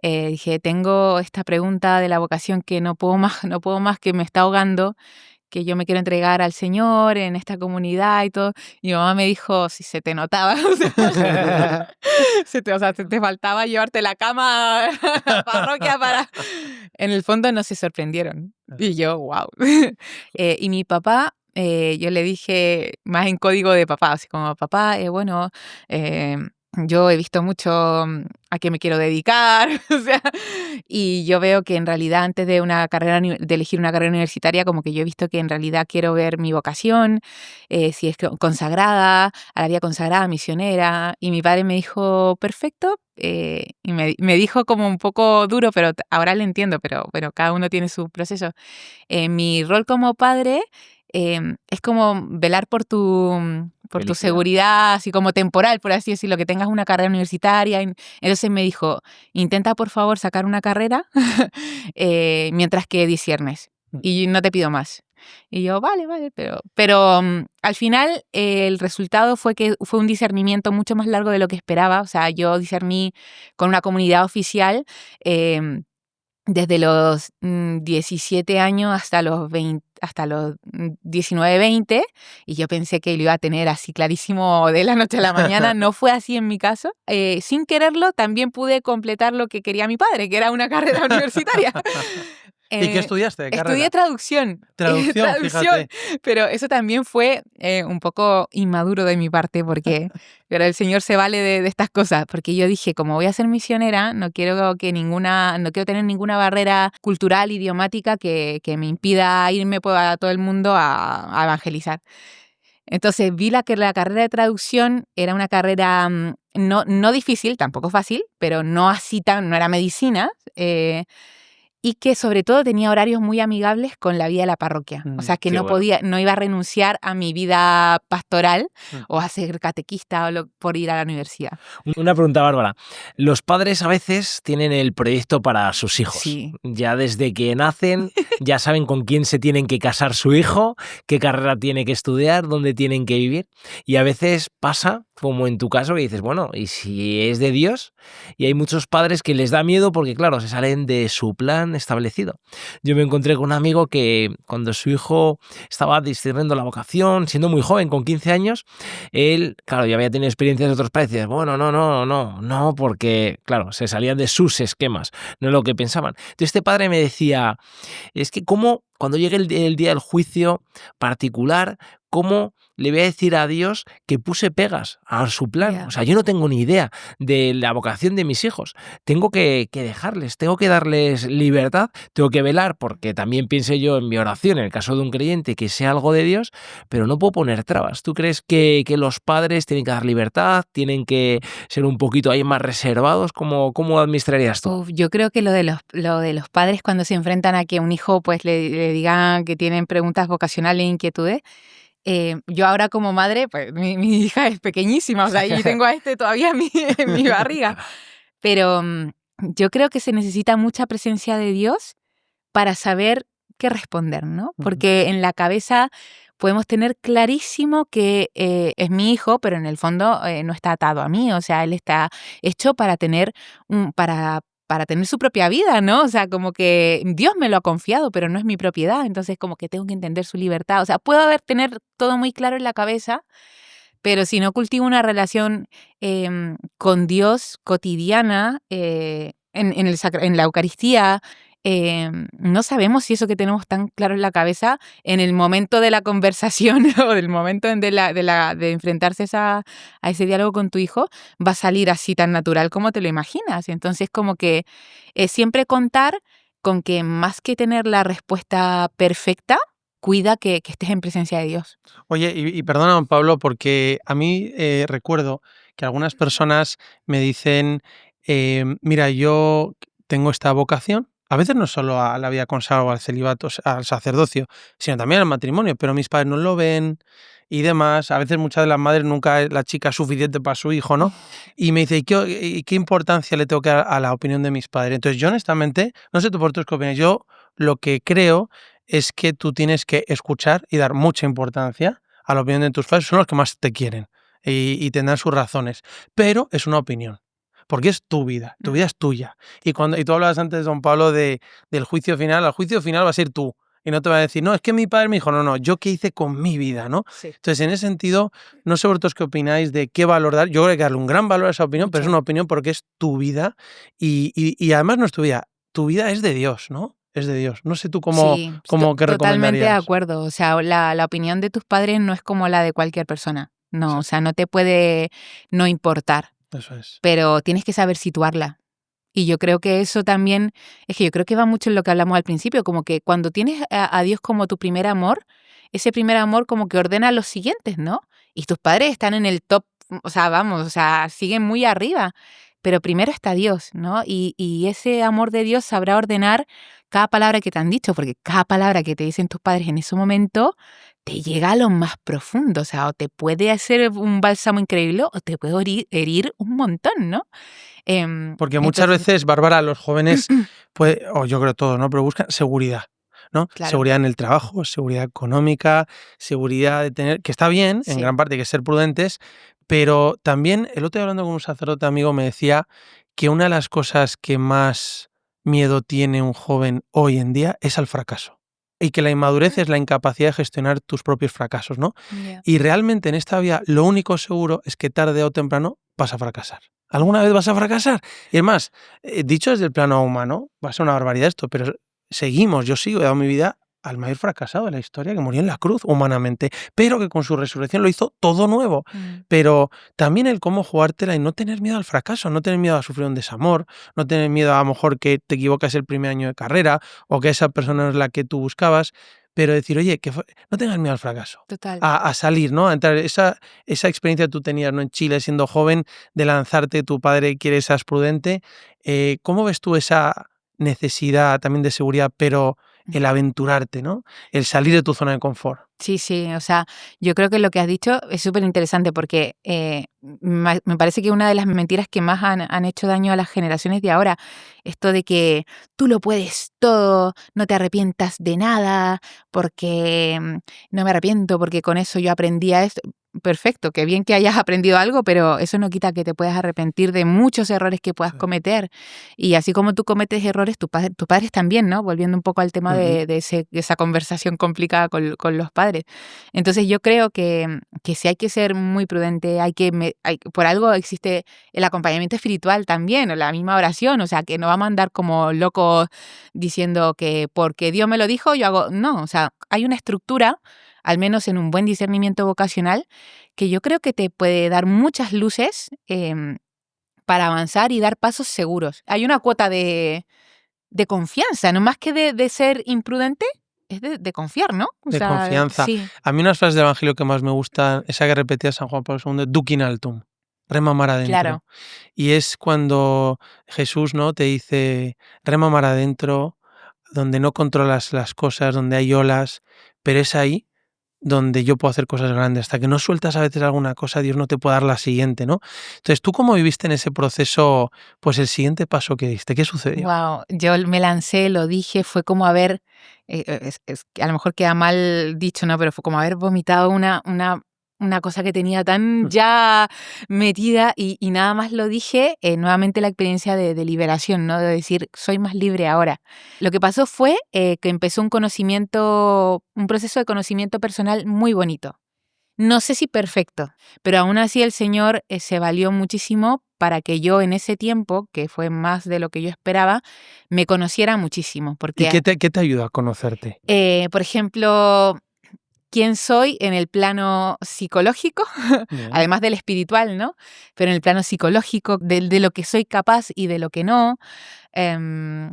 Dije, tengo esta pregunta de la vocación que no puedo más, que me está ahogando, que yo me quiero entregar al Señor en esta comunidad y todo. Y mi mamá me dijo, si se te notaba, se te faltaba llevarte la cama a la parroquia para... En el fondo no se sorprendieron. Y yo, wow. Y mi papá, yo le dije más en código de papá, así como, papá, bueno... yo he visto mucho a qué me quiero dedicar, o sea, y yo veo que en realidad antes de elegir una carrera universitaria, como que yo he visto que en realidad quiero ver mi vocación, si es consagrada, a la vida consagrada, misionera, y mi padre me dijo, perfecto, y me dijo como un poco duro, pero ahora le entiendo, pero bueno, cada uno tiene su proceso. Mi rol como padre es como velar por tu seguridad, así como temporal, por así decirlo, que tengas una carrera universitaria. Entonces me dijo, intenta por favor sacar una carrera mientras que disciernes y no te pido más. Y yo, vale, pero al final el resultado fue que fue un discernimiento mucho más largo de lo que esperaba. O sea, yo discerní con una comunidad oficial desde los 17 años hasta los 19, 20, y yo pensé que lo iba a tener así clarísimo de la noche a la mañana. No fue así en mi caso. Sin quererlo, también pude completar lo que quería mi padre, que era una carrera universitaria. ¿Y qué estudiaste de carrera? Estudié traducción. Traducción, fíjate. Pero eso también fue un poco inmaduro de mi parte, porque pero el Señor se vale de estas cosas, porque yo dije, como voy a ser misionera, no quiero tener ninguna barrera cultural, idiomática que me impida irme a todo el mundo a evangelizar. Entonces vi que la carrera de traducción era una carrera no difícil, tampoco fácil, pero no era medicina, y que sobre todo tenía horarios muy amigables con la vida de la parroquia. O sea, que no iba a renunciar a mi vida pastoral o a ser catequista por ir a la universidad. Una pregunta, Bárbara. Los padres a veces tienen el proyecto para sus hijos. Sí. Ya desde que nacen ya saben con quién se tienen que casar su hijo, qué carrera tiene que estudiar, dónde tienen que vivir. Y a veces pasa, como en tu caso, que dices, bueno, ¿y si es de Dios? Y hay muchos padres que les da miedo porque, claro, se salen de su plan, tan establecido. Yo me encontré con un amigo que cuando su hijo estaba discerniendo la vocación, siendo muy joven, con 15 años, él, claro, ya había tenido experiencias de otros padres, y decía, bueno, no, porque, claro, se salían de sus esquemas, no es lo que pensaban. Entonces este padre me decía, es que cómo, cuando llegue el día del juicio particular, cómo le voy a decir a Dios que puse pegas a su plan. Ya. O sea, yo no tengo ni idea de la vocación de mis hijos. Tengo que dejarles, tengo que darles libertad, tengo que velar porque también piense yo en mi oración, en el caso de un creyente, que sea algo de Dios, pero no puedo poner trabas. ¿Tú crees que los padres tienen que dar libertad, tienen que ser un poquito ahí más reservados? ¿Cómo administrarías tú? Yo creo que lo de los padres cuando se enfrentan a que un hijo pues le digan que tienen preguntas vocacionales e inquietudes, yo ahora como madre, pues mi hija es pequeñísima, o sea, y tengo a este todavía en mi barriga. Pero yo creo que se necesita mucha presencia de Dios para saber qué responder, ¿no? Porque en la cabeza podemos tener clarísimo que es mi hijo, pero en el fondo no está atado a mí, o sea, él está hecho para tener para tener su propia vida, ¿no? O sea, como que Dios me lo ha confiado, pero no es mi propiedad, entonces como que tengo que entender su libertad. O sea, puedo tener todo muy claro en la cabeza, pero si no cultivo una relación con Dios cotidiana, en la Eucaristía, no sabemos si eso que tenemos tan claro en la cabeza, en el momento de la conversación o del momento de enfrentarse a ese diálogo con tu hijo, va a salir así tan natural como te lo imaginas. Entonces, como que siempre contar con que más que tener la respuesta perfecta, cuida que estés en presencia de Dios. Oye, y perdona, don Pablo, porque a mí recuerdo que algunas personas me dicen, mira, yo tengo esta vocación, a veces no solo a la vida consagrada o al celibato, al sacerdocio, sino también al matrimonio, pero mis padres no lo ven y demás. A veces muchas de las madres nunca es la chica suficiente para su hijo, ¿no? Y me dice, ¿y qué importancia le tengo que dar a la opinión de mis padres? Entonces yo honestamente, no sé tú por tus qué opinas, yo lo que creo es que tú tienes que escuchar y dar mucha importancia a la opinión de tus padres, son los que más te quieren y tendrán sus razones, pero es una opinión, porque es tu vida es tuya. Y tú hablabas antes, don Pablo, del juicio final, al juicio final va a ser tú, y no te va a decir, no, es que mi padre me dijo, no, yo qué hice con mi vida, ¿no? Sí. Entonces, en ese sentido, no sé vosotros qué opináis de qué valor dar, yo creo que hay que darle un gran valor a esa opinión, pero es Mucho. una opinión porque es tu vida, y además no es tu vida es de Dios, ¿no? Es de Dios. No sé tú Sí, qué totalmente de recomendarías. acuerdo. O sea, la opinión de tus padres no es como la de cualquier persona. No, o Exacto. sea, no te puede no importar, Eso es. pero tienes que saber situarla. Y yo creo que eso también, es que yo creo que va mucho en lo que hablamos al principio, como que cuando tienes a Dios como tu primer amor, ese primer amor como que ordena los siguientes, ¿no? Y tus padres están en el top, o sea, vamos, o sea, siguen muy arriba, pero primero está Dios, ¿no? Y ese amor de Dios sabrá ordenar cada palabra que te han dicho, porque cada palabra que te dicen tus padres en ese momento te llega a lo más profundo, o sea, o te puede hacer un bálsamo increíble o te puede herir un montón, ¿no? Porque muchas Entonces, veces, Bárbara, los jóvenes, o yo creo todos, ¿no? Pero buscan seguridad, ¿no? claro, Seguridad en el trabajo, seguridad económica, seguridad de tener, que está bien, en sí. gran parte hay que ser prudentes, pero también, el otro día hablando con un sacerdote amigo me decía que una de las cosas que más miedo tiene un joven hoy en día es al fracaso. Y que la inmadurez es la incapacidad de gestionar tus propios fracasos, ¿no? Ya. Y realmente en esta vida lo único seguro es que tarde o temprano vas a fracasar. ¿Alguna vez vas a fracasar? Y es más, dicho desde el plano humano, va a ser una barbaridad esto, pero yo sigo, he dado mi vida al mayor fracasado de la historia que murió en la cruz humanamente, pero que con su resurrección lo hizo todo nuevo. Pero también el cómo jugártela y no tener miedo al fracaso, no tener miedo a sufrir un desamor, no tener miedo a lo mejor que te equivocas el primer año de carrera o que esa persona no es la que tú buscabas, pero decir, oye, no tengas miedo al fracaso, Total. a salir, ¿no? A entrar. Esa experiencia que tú tenías, ¿no? En Chile, siendo joven, de lanzarte, tu padre quiere seas prudente. ¿Cómo ves tú esa necesidad también de seguridad, pero el aventurarte, ¿no? El salir de tu zona de confort? Sí, o sea, yo creo que lo que has dicho es súper interesante porque me parece que una de las mentiras que más han hecho daño a las generaciones de ahora, esto de que tú lo puedes todo, no te arrepientas de nada, porque no me arrepiento, porque con eso yo aprendí a esto. perfecto, que bien que hayas aprendido algo, pero eso no quita que te puedas arrepentir de muchos errores que puedas cometer. Y así como tú cometes errores, tus padres también, ¿no? Volviendo un poco al tema de esa conversación complicada con los padres. Entonces yo creo que sí hay que ser muy prudente, por algo existe el acompañamiento espiritual también, o la misma oración, o sea, que no vamos a andar como locos diciendo que porque Dios me lo dijo, yo hago... No, o sea, hay una estructura, al menos en un buen discernimiento vocacional, que yo creo que te puede dar muchas luces para avanzar y dar pasos seguros. Hay una cuota de confianza, no más que de ser imprudente, es de confiar, ¿no? O De sea, confianza. sí, A mí unas frases del Evangelio que más me gustan, esa que repetía San Juan Pablo II, Duc in altum, rema mar adentro. claro. Y es cuando Jesús, ¿no?, te dice, rema mar adentro, donde no controlas las cosas, donde hay olas, pero es ahí donde yo puedo hacer cosas grandes. Hasta que no sueltas a veces alguna cosa, Dios no te puede dar la siguiente, ¿no? Entonces, ¿tú cómo viviste en ese proceso, pues el siguiente paso que diste? ¿Qué sucedió? Wow, yo me lancé, lo dije, fue como haber, a lo mejor queda mal dicho, ¿no? Pero fue como haber vomitado una cosa que tenía tan ya metida y nada más lo dije, nuevamente la experiencia de liberación, ¿no? De decir, soy más libre ahora. Lo que pasó fue que empezó un proceso de conocimiento personal muy bonito. No sé si perfecto, pero aún así el Señor se valió muchísimo para que yo en ese tiempo, que fue más de lo que yo esperaba, me conociera muchísimo. ¿Y Porque, qué te ayuda a conocerte? por ejemplo, quién soy en el plano psicológico, Bien. además del espiritual, ¿no? Pero en el plano psicológico, de lo que soy capaz y de lo que no.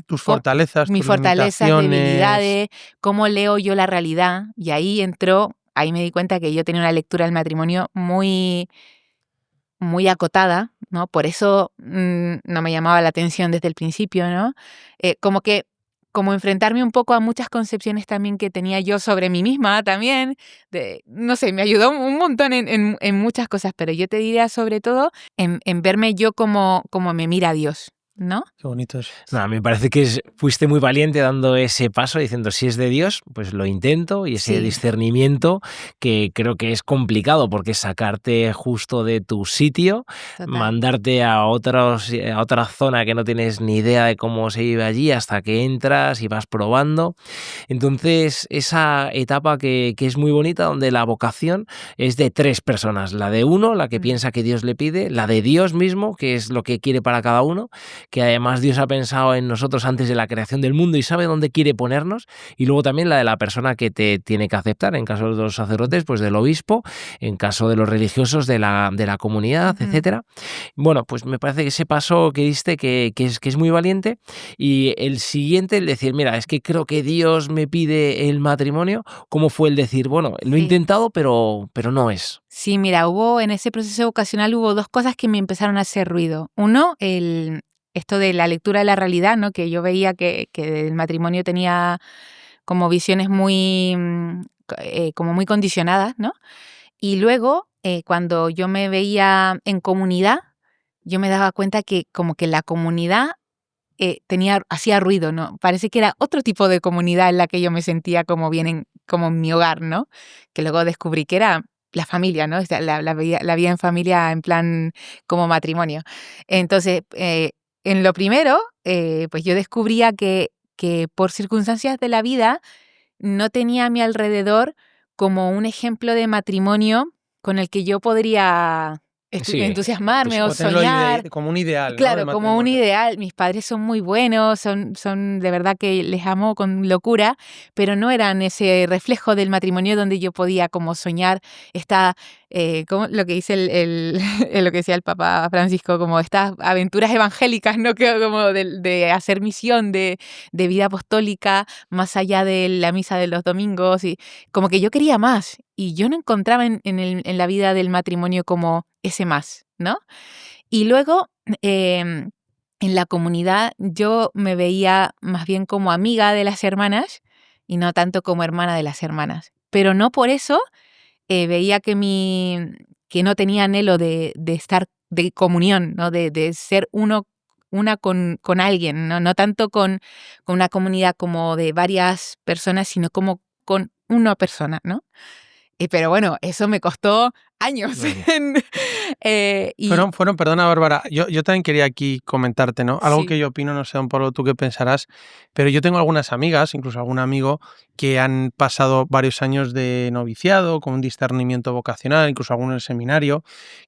Tus fortalezas, Mis tus fortalezas, limitaciones. debilidades, cómo leo yo la realidad. Y ahí me di cuenta que yo tenía una lectura del matrimonio muy, muy acotada, ¿no? Por eso no me llamaba la atención desde el principio, ¿no? Como enfrentarme un poco a muchas concepciones también que tenía yo sobre mí misma también. No sé, me ayudó un montón en muchas cosas, pero yo te diría sobre todo en verme yo como me mira Dios, ¿no? Qué bonito es. No, me parece que fuiste muy valiente dando ese paso, diciendo si es de Dios, pues lo intento, y ese Sí. discernimiento que creo que es complicado porque es sacarte justo de tu sitio, Total. mandarte a otra zona que no tienes ni idea de cómo se vive allí hasta que entras y vas probando. Entonces, esa etapa que es muy bonita, donde la vocación es de tres personas: la de uno, la que piensa que Dios le pide; la de Dios mismo, que es lo que quiere para cada uno, que además Dios ha pensado en nosotros antes de la creación del mundo y sabe dónde quiere ponernos; y luego también la de la persona que te tiene que aceptar, en caso de los sacerdotes, pues del obispo; en caso de los religiosos, de la comunidad, etcétera. Bueno, pues me parece que ese paso que diste que es muy valiente. Y el siguiente, el decir, mira, es que creo que Dios me pide el matrimonio. ¿Cómo fue el decir, bueno, lo he Sí. intentado, pero no es? Sí, mira, en ese proceso vocacional hubo dos cosas que me empezaron a hacer ruido. Uno, esto de la lectura de la realidad, ¿no? Que yo veía que el matrimonio tenía como visiones como muy condicionadas, ¿no? Y luego, cuando yo me veía en comunidad, yo me daba cuenta que como que la comunidad hacía ruido, ¿no? Parece que era otro tipo de comunidad en la que yo me sentía como como en mi hogar, ¿no? Que luego descubrí que era la familia, ¿no? O sea, la vida en familia en plan como matrimonio. Entonces, en lo primero, pues yo descubría que por circunstancias de la vida no tenía a mi alrededor como un ejemplo de matrimonio con el que yo podría Sí, entusiasmarme o O tenerlo soñar. como un ideal, ¿no?, de Claro, como un matrimonio. ideal. Mis padres son muy buenos, son de verdad que les amo con locura, pero no eran ese reflejo del matrimonio donde yo podía como soñar como lo que dice lo que decía el Papa Francisco, como estas aventuras evangélicas, ¿no? Que como de hacer misión, de vida apostólica, más allá de la misa de los domingos, y como que yo quería más, y yo no encontraba en la vida del matrimonio como ese más, ¿no? Y luego, en la comunidad, yo me veía más bien como amiga de las hermanas y no tanto como hermana de las hermanas. Pero no por eso veía que no tenía anhelo de estar, de comunión, ¿no? De ser una con alguien, ¿no? No tanto con una comunidad como de varias personas, sino como con una persona, ¿no? Pero bueno, eso me costó años. Vale. Y Perdona Bárbara, yo también quería aquí comentarte, ¿no? Algo que sí. yo opino, no sé un poco tú qué pensarás, pero yo tengo algunas amigas, incluso algún amigo, que han pasado varios años de noviciado, con un discernimiento vocacional, incluso algunos en el seminario,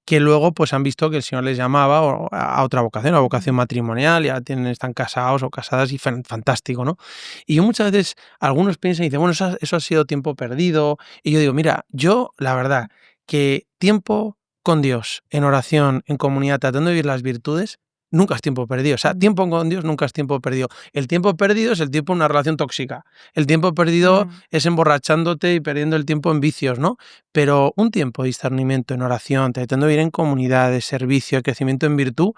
que luego pues han visto que el Señor les llamaba a otra vocación, a vocación matrimonial, ya están casados o casadas y fantástico, ¿no? Y yo muchas veces, algunos piensan y dicen, bueno, eso ha sido tiempo perdido, y yo digo, mira, yo la verdad que tiempo con Dios, en oración, en comunidad, tratando de vivir las virtudes, nunca es tiempo perdido. O sea, tiempo con Dios nunca es tiempo perdido. El tiempo perdido es el tiempo en una relación tóxica. El tiempo perdido es emborrachándote y perdiendo el tiempo en vicios, ¿no? Pero un tiempo de discernimiento en oración, tratando de vivir en comunidad, de servicio, de crecimiento en virtud,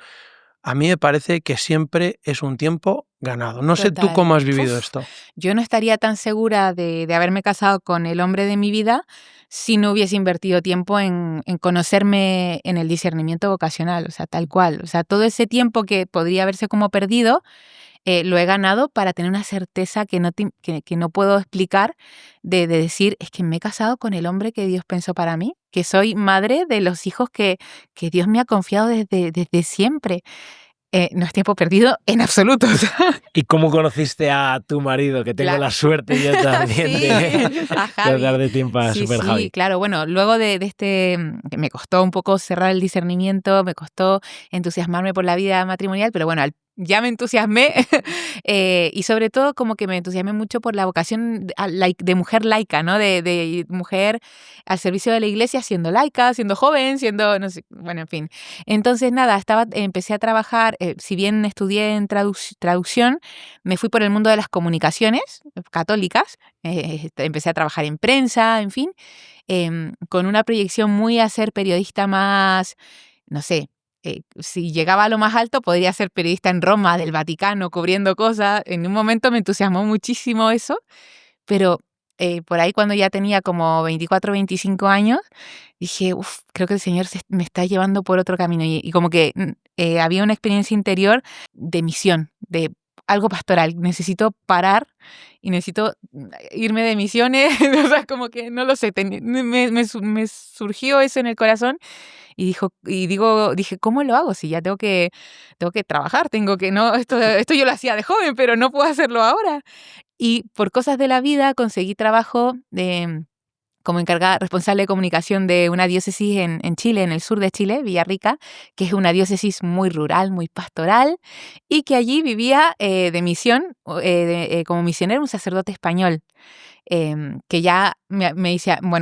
a mí me parece que siempre es un tiempo ganado. No sé tú Total. cómo has vivido Uf, esto. yo no estaría tan segura de haberme casado con el hombre de mi vida si no hubiese invertido tiempo en conocerme en el discernimiento vocacional, o sea, tal cual. O sea, todo ese tiempo que podría haberse como perdido, lo he ganado para tener una certeza que no puedo explicar de decir, es que me he casado con el hombre que Dios pensó para mí, que soy madre de los hijos que Dios me ha confiado desde siempre. No es tiempo perdido en absoluto. O sea, ¿Y cómo conociste a tu marido? Que tengo Cla- la suerte yo también sí, de, a de dar Javi. de tiempo a Sí, Super sí, Javi. claro. Bueno, luego de este, que me costó un poco cerrar el discernimiento, me costó entusiasmarme por la vida matrimonial, pero bueno, ya me entusiasmé y sobre todo como que me entusiasmé mucho por la vocación de mujer laica, ¿no? De mujer al servicio de la iglesia, siendo laica, siendo joven, siendo, no sé, bueno, en fin. Entonces, nada, empecé a trabajar, si bien estudié en traducción, me fui por el mundo de las comunicaciones católicas, empecé a trabajar en prensa, en fin, con una proyección muy a ser periodista más, no sé, si llegaba a lo más alto podría ser periodista en Roma, del Vaticano, cubriendo cosas. En un momento me entusiasmó muchísimo eso, pero por ahí cuando ya tenía como 24, 25 años, dije, uff, creo que el Señor me está llevando por otro camino. Y como que había una experiencia interior de misión, de algo pastoral. Necesito parar y necesito irme de misiones. O sea, como que no lo sé, me surgió eso en el corazón dije, ¿cómo lo hago? Si ya tengo que trabajar, no, esto yo lo hacía de joven, pero no puedo hacerlo ahora. Y por cosas de la vida conseguí trabajo como encargada responsable de comunicación de una diócesis en Chile, en el sur de Chile, Villarrica, que es una diócesis muy rural, muy pastoral, y que allí vivía de misión, como misionero, un sacerdote español, que ya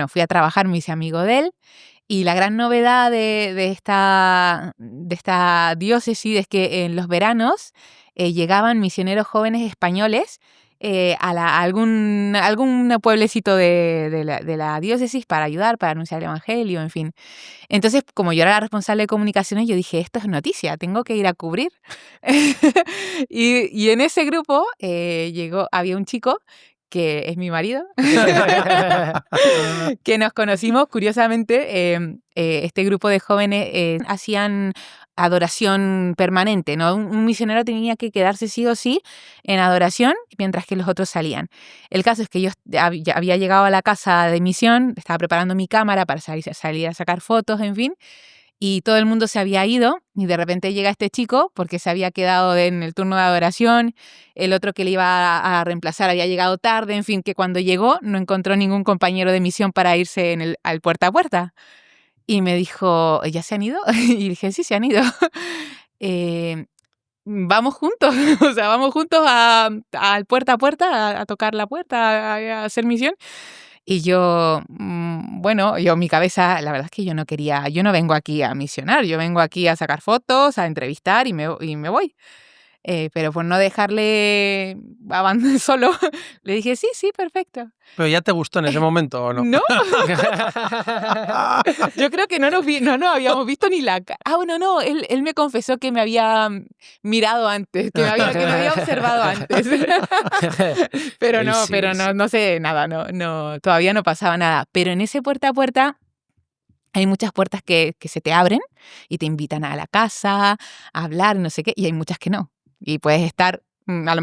fui a trabajar, me hice amigo de él, y la gran novedad de esta diócesis es que en los veranos llegaban misioneros jóvenes españoles a algún pueblecito de la diócesis para ayudar, para anunciar el evangelio, en fin. Entonces, como yo era la responsable de comunicaciones, yo dije, esto es noticia, tengo que ir a cubrir. Y en ese grupo había un chico que es mi marido, que nos conocimos, curiosamente, este grupo de jóvenes hacían adoración permanente, ¿no? Un misionero tenía que quedarse sí o sí en adoración mientras que los otros salían. El caso es que yo ya había llegado a la casa de misión, estaba preparando mi cámara para salir a sacar fotos, en fin, y todo el mundo se había ido y de repente llega este chico porque se había quedado en el turno de adoración, el otro que le iba a reemplazar había llegado tarde, en fin, que cuando llegó no encontró ningún compañero de misión para irse al puerta a puerta. Y me dijo, ¿ya se han ido? Y dije, sí, se han ido. Eh, Vamos juntos, o sea, vamos juntos al puerta a puerta, a tocar la puerta, a hacer misión. Y yo, mi cabeza, la verdad es que yo no vengo aquí a misionar, yo vengo aquí a sacar fotos, a entrevistar y me voy. Pero por no dejarle solo, le dije, sí, sí, perfecto. ¿Pero ya te gustó en ese momento o no? No, yo creo que no nos habíamos visto ni la cara. Ah, bueno, no, él me confesó que me había mirado antes, que me había observado antes. Pero no sé nada, no, todavía no pasaba nada. Pero en ese puerta a puerta hay muchas puertas que se te abren y te invitan a la casa, a hablar, no sé qué, y hay muchas que no. Y puedes estar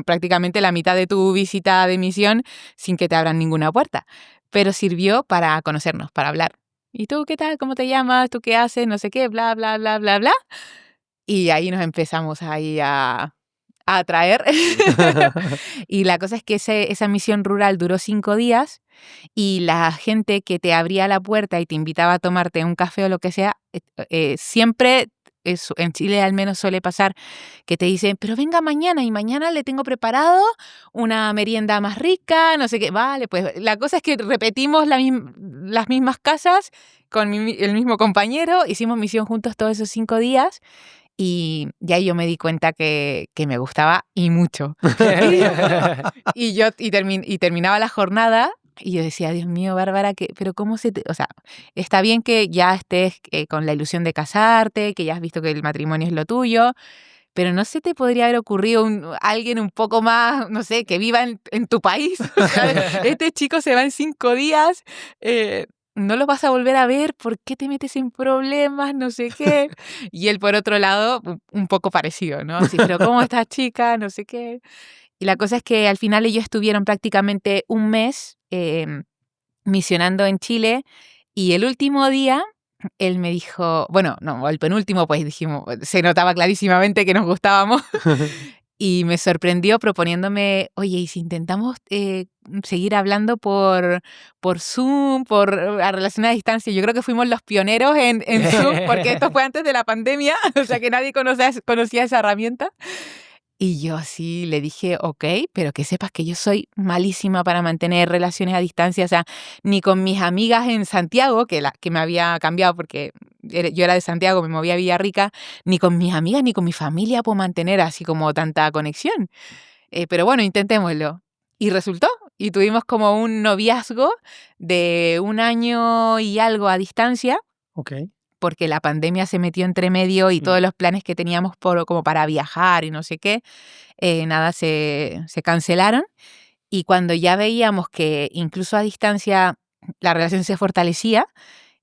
prácticamente la mitad de tu visita de misión sin que te abran ninguna puerta. pero sirvió para conocernos, para hablar. ¿Y tú qué tal? ¿Cómo te llamas? ¿Tú qué haces? No sé qué, bla, bla, bla, bla, bla. Y ahí nos empezamos ahí a atraer. Y la cosa es que esa misión rural duró 5 días y la gente que te abría la puerta y te invitaba a tomarte un café o lo que sea, siempre, en Chile al menos suele pasar, que te dicen, pero venga mañana y mañana le tengo preparado una merienda más rica, no sé qué. Vale, pues la cosa es que repetimos las mismas casas con el mismo compañero, hicimos misión juntos todos esos 5 días. Y ahí yo me di cuenta que me gustaba y mucho. Y terminaba la jornada y yo decía, Dios mío, Bárbara, pero ¿cómo se te...? O sea, está bien que ya estés con la ilusión de casarte, que ya has visto que el matrimonio es lo tuyo, pero ¿no se te podría haber ocurrido alguien un poco más, no sé, que viva en tu país? O sea, este chico se va en 5 días, no lo vas a volver a ver, ¿por qué te metes en problemas? No sé qué. Y él, por otro lado, un poco parecido, ¿no? Así, pero ¿cómo estás, chica? No sé qué. Y la cosa es que al final ellos estuvieron prácticamente un mes misionando en Chile y el último día él me dijo, bueno, no, el penúltimo, pues dijimos, se notaba clarísimamente que nos gustábamos. Y me sorprendió proponiéndome, oye, ¿y si intentamos seguir hablando por Zoom, a relación a distancia? Yo creo que fuimos los pioneros en Zoom, porque esto fue antes de la pandemia, o sea que nadie conocía esa herramienta. Y yo así le dije, ok, pero que sepas que yo soy malísima para mantener relaciones a distancia, o sea, ni con mis amigas en Santiago, que me había cambiado porque yo era de Santiago, me movía a Villarrica, ni con mis amigas ni con mi familia puedo mantener así como tanta conexión. Pero bueno, intentémoslo. Y resultó, y tuvimos como un noviazgo de 1 año y algo a distancia. Ok. Porque la pandemia se metió entre medio y todos los planes que teníamos como para viajar y no sé qué, nada, se cancelaron. Y cuando ya veíamos que incluso a distancia la relación se fortalecía,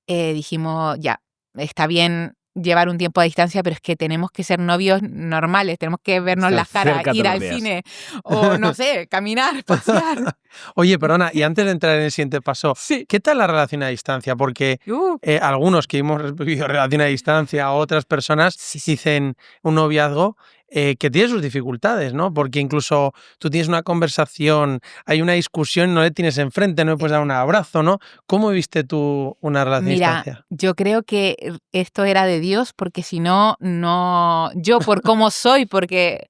dijimos, ya, está bien llevar un tiempo a distancia, pero es que tenemos que ser novios normales, tenemos que vernos Estar las caras, cerca ir todos al los días. cine o, no sé, caminar, pasear. Oye, perdona, y antes de entrar en el siguiente paso, Sí. ¿qué tal la relación a distancia? Porque algunos que hemos vivido relación a distancia, otras personas Sí, sí. dicen un noviazgo que tiene sus dificultades, ¿no? Porque incluso tú tienes una conversación, hay una discusión, no le tienes enfrente, no le puedes dar un abrazo, ¿no? ¿Cómo viste tú una relación a Mira, distancia? yo creo que esto era de Dios, porque si no, yo por cómo soy, porque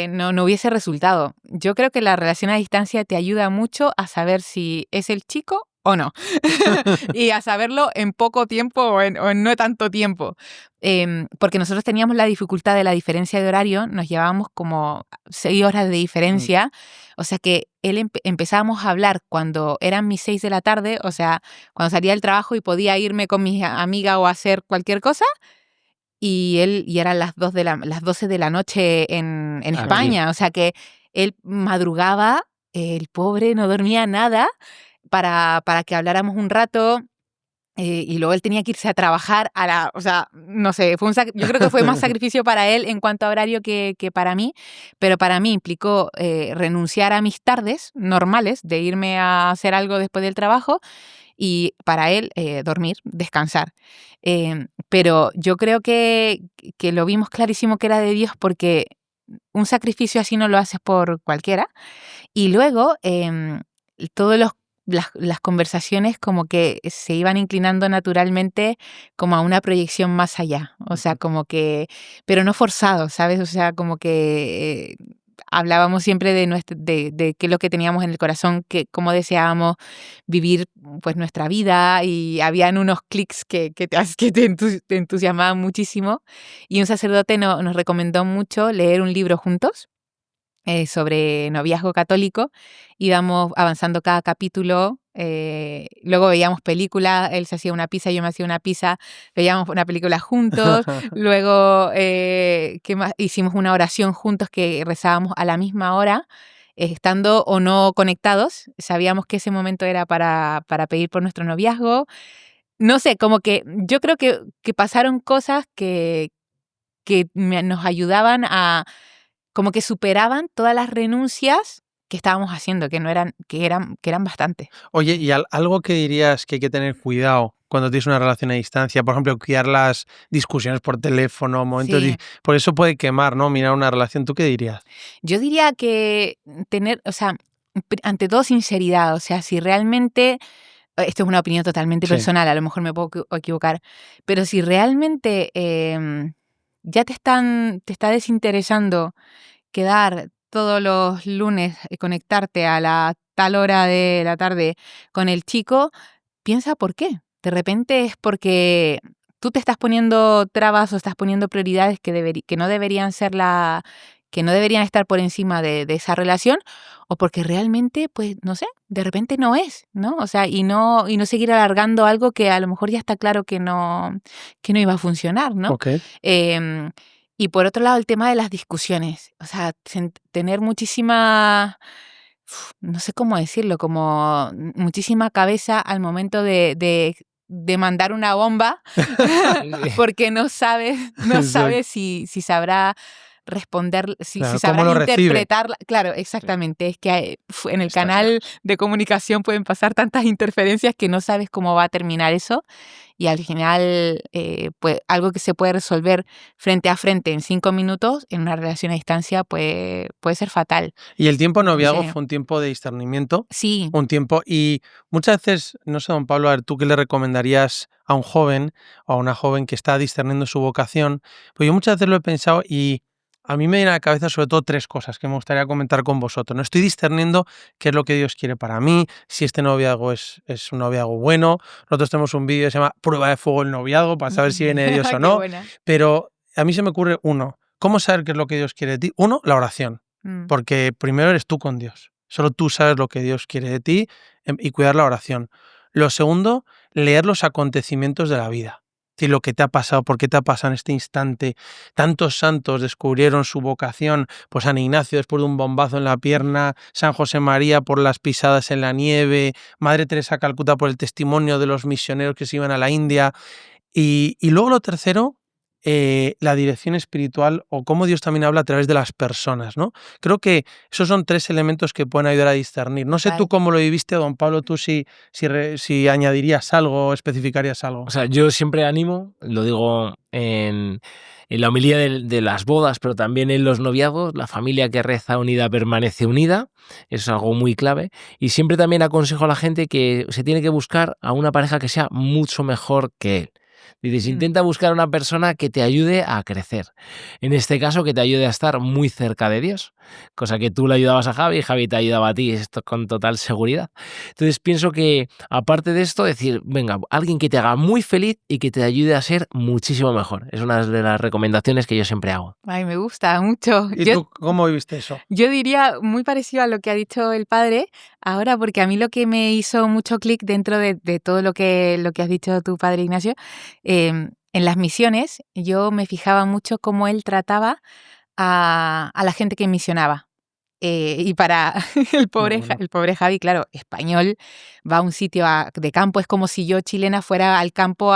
no hubiese resultado. Yo creo que la relación a distancia te ayuda mucho a saber si es el chico o no. Y a saberlo en poco tiempo o en no tanto tiempo. Porque nosotros teníamos la dificultad de la diferencia de horario, nos llevábamos como 6 horas de diferencia, o sea que empezábamos a hablar cuando eran mis 6 de la tarde, o sea, cuando salía del trabajo y podía irme con mi amiga o hacer cualquier cosa, y eran las 12 de la noche en Aquí. España, o sea que él madrugaba, el pobre no dormía nada para que habláramos un rato. Y luego él tenía que irse a trabajar o sea, no sé, yo creo que fue más sacrificio para él en cuanto a horario que para mí, pero para mí implicó renunciar a mis tardes normales de irme a hacer algo después del trabajo y para él dormir, descansar. Pero yo creo que lo vimos clarísimo que era de Dios, porque un sacrificio así no lo haces por cualquiera. Y luego todos las conversaciones como que se iban inclinando naturalmente como a una proyección más allá, o sea, como que, pero no forzado, ¿sabes? O sea, como que hablábamos siempre de qué es lo que teníamos en el corazón, cómo deseábamos vivir pues nuestra vida, y habían unos clics que te entusiasmaban muchísimo, y un sacerdote nos recomendó mucho leer un libro juntos sobre noviazgo católico. Íbamos avanzando cada capítulo, luego veíamos películas, él se hacía una pizza, yo me hacía una pizza, veíamos una película juntos, luego ¿qué más? Hicimos una oración juntos que rezábamos a la misma hora, estando o no conectados, sabíamos que ese momento era para pedir por nuestro noviazgo. No sé, como que yo creo que pasaron cosas que nos ayudaban a, como que superaban todas las renuncias estábamos haciendo, que eran bastantes. Oye, ¿y algo que dirías que hay que tener cuidado cuando tienes una relación a distancia? Por ejemplo, cuidar las discusiones por teléfono, momentos... Sí. Por eso puede quemar, ¿no? Mirar una relación. ¿Tú qué dirías? Yo diría que o sea, ante todo sinceridad, o sea, si realmente, esto es una opinión totalmente Sí. personal, a lo mejor me puedo equivocar, pero si realmente ya te está desinteresando quedar todos los lunes, conectarte a la tal hora de la tarde con el chico, piensa por qué. De repente es porque tú te estás poniendo trabas o estás poniendo prioridades que no deberían que no deberían estar por encima de esa relación, o porque realmente, pues, no sé, de repente no es, ¿no? O sea, y no seguir alargando algo que a lo mejor ya está claro que no iba a funcionar, ¿no? Ok. Y por otro lado, el tema de las discusiones. O sea, tener muchísima, no sé cómo decirlo, como muchísima cabeza al momento de mandar una bomba, porque no sabes si sabrá responder, si Claro, sabrá ¿cómo lo recibe? interpretarla. Claro, exactamente. Es que en el Está canal de comunicación pueden pasar tantas interferencias que no sabes cómo va a terminar eso. Y al final, pues algo que se puede resolver frente a frente en 5 minutos, en una relación a distancia puede ser fatal. Y el tiempo noviazgo Sí. fue un tiempo de discernimiento, Sí. un tiempo, y muchas veces, no sé, don Pablo, a ver, ¿tú qué le recomendarías a un joven o a una joven que está discerniendo su vocación? Pues yo muchas veces lo he pensado y a mí me viene a la cabeza sobre todo 3 cosas que me gustaría comentar con vosotros. No estoy discerniendo qué es lo que Dios quiere para mí, si este noviazgo es un noviazgo bueno. Nosotros tenemos un vídeo que se llama Prueba de fuego el noviazgo para saber si viene de Dios o Qué no. buena. Pero a mí se me ocurre ¿cómo saber qué es lo que Dios quiere de ti? La oración. Porque primero eres tú con Dios. Solo tú sabes lo que Dios quiere de ti y cuidar la oración. Lo segundo, leer los acontecimientos de la vida. Es decir, lo que te ha pasado, por qué te ha pasado en este instante. Tantos santos descubrieron su vocación. Pues San Ignacio después de un bombazo en la pierna, San José María por las pisadas en la nieve, Madre Teresa Calcuta por el testimonio de los misioneros que se iban a la India. Y luego lo tercero, la dirección espiritual o cómo Dios también habla a través de las personas, ¿no? Creo que esos son 3 elementos que pueden ayudar a discernir. No sé tú cómo lo viviste, don Pablo, tú si añadirías algo o especificarías algo. O sea, yo siempre animo, lo digo en la homilía de las bodas, pero también en los noviazgos, la familia que reza unida permanece unida, eso es algo muy clave. Y siempre también aconsejo a la gente que se tiene que buscar a una pareja que sea mucho mejor que él. Dices, intenta buscar a una persona que te ayude a crecer. En este caso, que te ayude a estar muy cerca de Dios, cosa que tú le ayudabas a Javi y Javi te ayudaba a ti, esto con total seguridad. Entonces pienso que, aparte de esto, decir, venga, alguien que te haga muy feliz y que te ayude a ser muchísimo mejor. Es una de las recomendaciones que yo siempre hago. Ay, me gusta mucho. ¿Y tú cómo viviste eso? Yo diría muy parecido a lo que ha dicho el padre ahora, porque a mí lo que me hizo mucho clic dentro de todo lo que has dicho tu padre Ignacio, en las misiones yo me fijaba mucho cómo él trataba a la gente que misionaba. Y para el pobre Javi, claro, español, va a un sitio de campo, es como si yo, chilena, fuera al campo,